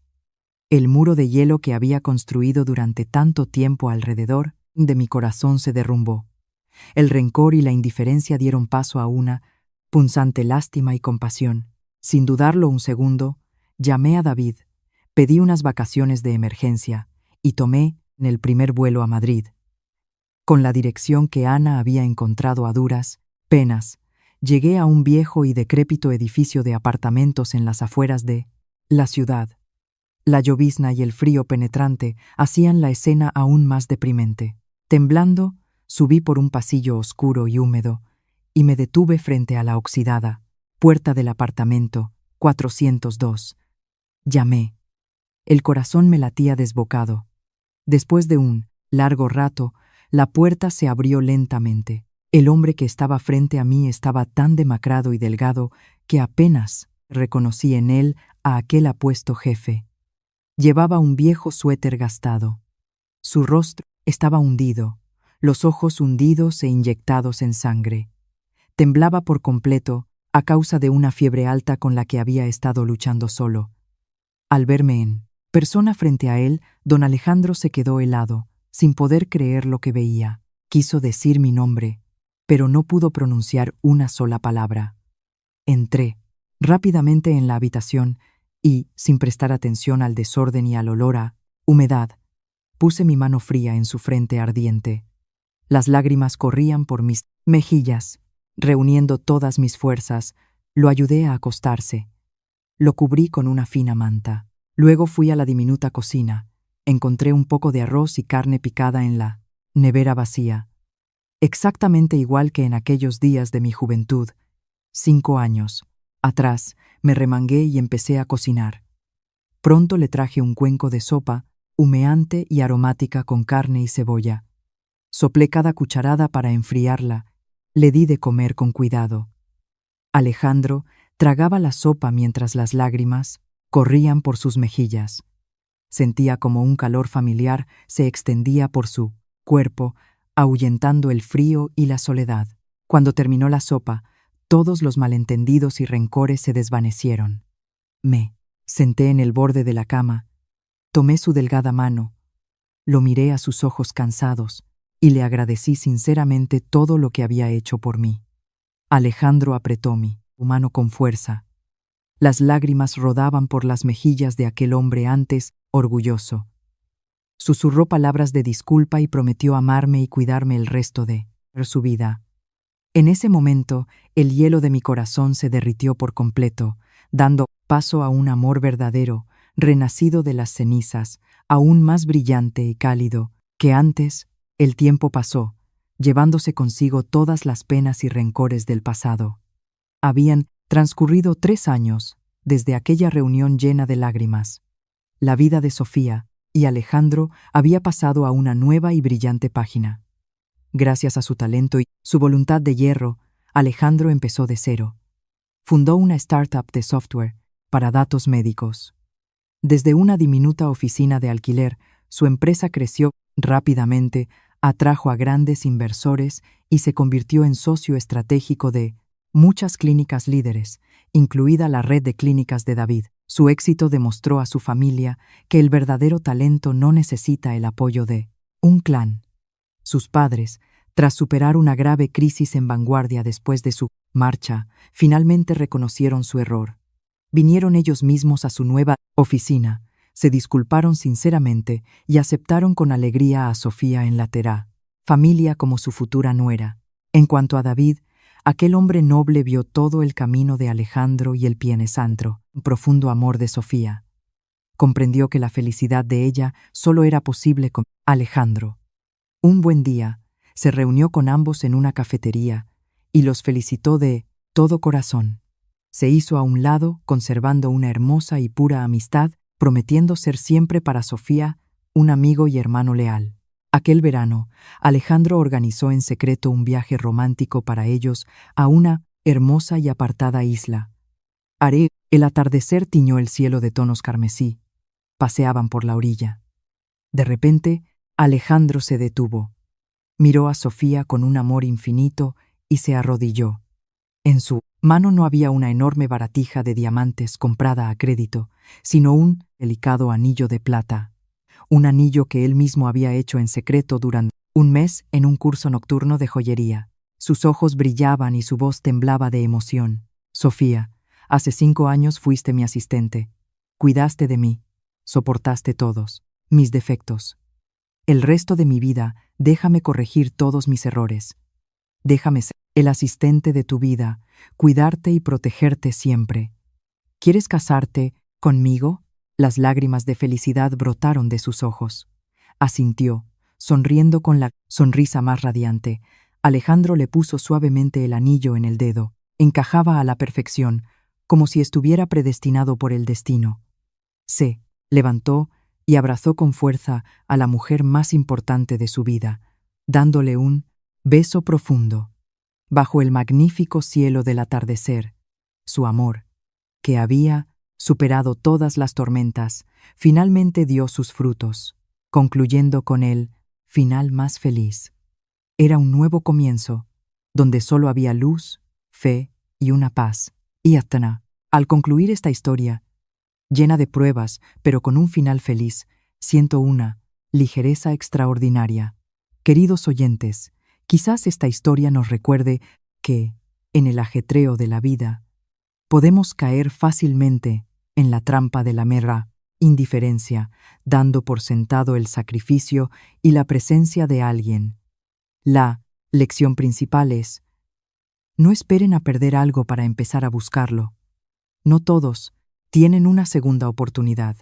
El muro de hielo que había construido durante tanto tiempo alrededor de mi corazón se derrumbó. El rencor y la indiferencia dieron paso a una punzante lástima y compasión. Sin dudarlo un segundo, llamé a David, pedí unas vacaciones de emergencia y tomé el primer vuelo a Madrid. Con la dirección que Ana había encontrado a duras penas, llegué a un viejo y decrépito edificio de apartamentos en las afueras de la ciudad. La llovizna y el frío penetrante hacían la escena aún más deprimente. Temblando, subí por un pasillo oscuro y húmedo y me detuve frente a la oxidada puerta del apartamento 402. Llamé. El corazón me latía desbocado. Después de un largo rato, la puerta se abrió lentamente. El hombre que estaba frente a mí estaba tan demacrado y delgado que apenas reconocí en él a aquel apuesto jefe. Llevaba un viejo suéter gastado. Su rostro estaba hundido, los ojos hundidos e inyectados en sangre. Temblaba por completo a causa de una fiebre alta con la que había estado luchando solo. Al verme en persona frente a él, don Alejandro se quedó helado, sin poder creer lo que veía. Quiso decir mi nombre, pero no pudo pronunciar una sola palabra. Entré rápidamente en la habitación y, sin prestar atención al desorden y al olor a humedad, puse mi mano fría en su frente ardiente. Las lágrimas corrían por mis mejillas. Reuniendo todas mis fuerzas, lo ayudé a acostarse. Lo cubrí con una fina manta. Luego fui a la diminuta cocina. Encontré un poco de arroz y carne picada en la nevera vacía. Exactamente igual que en aquellos días de mi juventud, 5 años atrás, me remangué y empecé a cocinar. Pronto le traje un cuenco de sopa, humeante y aromática con carne y cebolla. Soplé cada cucharada para enfriarla. Le di de comer con cuidado. Alejandro tragaba la sopa mientras las lágrimas corrían por sus mejillas. Sentía como un calor familiar se extendía por su cuerpo, ahuyentando el frío y la soledad. Cuando terminó la sopa, todos los malentendidos y rencores se desvanecieron. Me senté en el borde de la cama, tomé su delgada mano, lo miré a sus ojos cansados y le agradecí sinceramente todo lo que había hecho por mí. Alejandro apretó mi mano con fuerza. Las lágrimas rodaban por las mejillas de aquel hombre antes orgulloso. Susurró palabras de disculpa y prometió amarme y cuidarme el resto de su vida. En ese momento, el hielo de mi corazón se derritió por completo, dando paso a un amor verdadero, renacido de las cenizas, aún más brillante y cálido que antes. El tiempo pasó, llevándose consigo todas las penas y rencores del pasado. Habían transcurrido 3 años desde aquella reunión llena de lágrimas. La vida de Sofía y Alejandro había pasado a una nueva y brillante página. Gracias a su talento y su voluntad de hierro, Alejandro empezó de cero. Fundó una startup de software para datos médicos. Desde una diminuta oficina de alquiler, su empresa creció rápidamente, atrajo a grandes inversores y se convirtió en socio estratégico de muchas clínicas líderes, incluida la red de clínicas de David. Su éxito demostró a su familia que el verdadero talento no necesita el apoyo de un clan. Sus padres, tras superar una grave crisis en vanguardia después de su marcha, finalmente reconocieron su error. Vinieron ellos mismos a su nueva oficina, se disculparon sinceramente y aceptaron con alegría a Sofía en la familia como su futura nuera. En cuanto a David, aquel hombre noble vio todo el camino de Alejandro y el Pienesantro, un profundo amor de Sofía. Comprendió que la felicidad de ella solo era posible con Alejandro. Un buen día, se reunió con ambos en una cafetería y los felicitó de todo corazón. Se hizo a un lado, conservando una hermosa y pura amistad, prometiendo ser siempre para Sofía un amigo y hermano leal. Aquel verano, Alejandro organizó en secreto un viaje romántico para ellos a una hermosa y apartada isla. El atardecer tiñó el cielo de tonos carmesí. Paseaban por la orilla. De repente, Alejandro se detuvo. Miró a Sofía con un amor infinito y se arrodilló. En su mano no había una enorme baratija de diamantes comprada a crédito, sino un delicado anillo de plata. Un anillo que él mismo había hecho en secreto durante un mes en un curso nocturno de joyería. Sus ojos brillaban y su voz temblaba de emoción. Sofía, hace 5 años fuiste mi asistente. Cuidaste de mí. Soportaste todos mis defectos. El resto de mi vida, déjame corregir todos mis errores. Déjame ser el asistente de tu vida, cuidarte y protegerte siempre. ¿Quieres casarte conmigo? Las lágrimas de felicidad brotaron de sus ojos. Asintió, sonriendo con la sonrisa más radiante. Alejandro le puso suavemente el anillo en el dedo. Encajaba a la perfección, como si estuviera predestinado por el destino. Se levantó y abrazó con fuerza a la mujer más importante de su vida, dándole un beso profundo. Bajo el magnífico cielo del atardecer, su amor, que había superado todas las tormentas, finalmente dio sus frutos, concluyendo con el final más feliz. Era un nuevo comienzo, donde solo había luz, fe y una paz. Y Atana, al concluir esta historia, llena de pruebas, pero con un final feliz, siento una ligereza extraordinaria. Queridos oyentes, quizás esta historia nos recuerde que, en el ajetreo de la vida, podemos caer fácilmente en la trampa de la mera indiferencia, dando por sentado el sacrificio y la presencia de alguien. La lección principal es: no esperen a perder algo para empezar a buscarlo. No todos tienen una segunda oportunidad.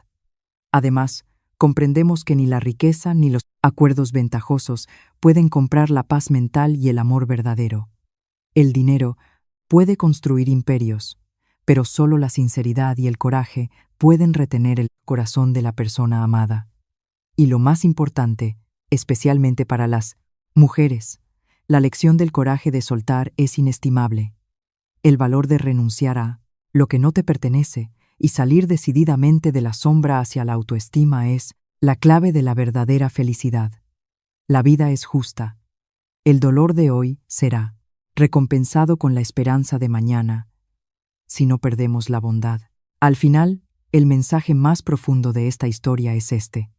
Además, comprendemos que ni la riqueza ni los acuerdos ventajosos pueden comprar la paz mental y el amor verdadero. El dinero puede construir imperios, pero solo la sinceridad y el coraje pueden retener el corazón de la persona amada. Y lo más importante, especialmente para las mujeres, la lección del coraje de soltar es inestimable. El valor de renunciar a lo que no te pertenece y salir decididamente de la sombra hacia la autoestima es la clave de la verdadera felicidad. La vida es justa. El dolor de hoy será recompensado con la esperanza de mañana, si no perdemos la bondad. Al final, el mensaje más profundo de esta historia es este: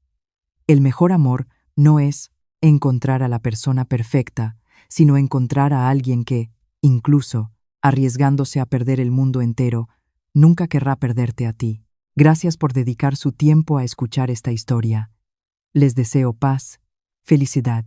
el mejor amor no es encontrar a la persona perfecta, sino encontrar a alguien que, incluso arriesgándose a perder el mundo entero, nunca querrá perderte a ti. Gracias por dedicar su tiempo a escuchar esta historia. Les deseo paz, felicidad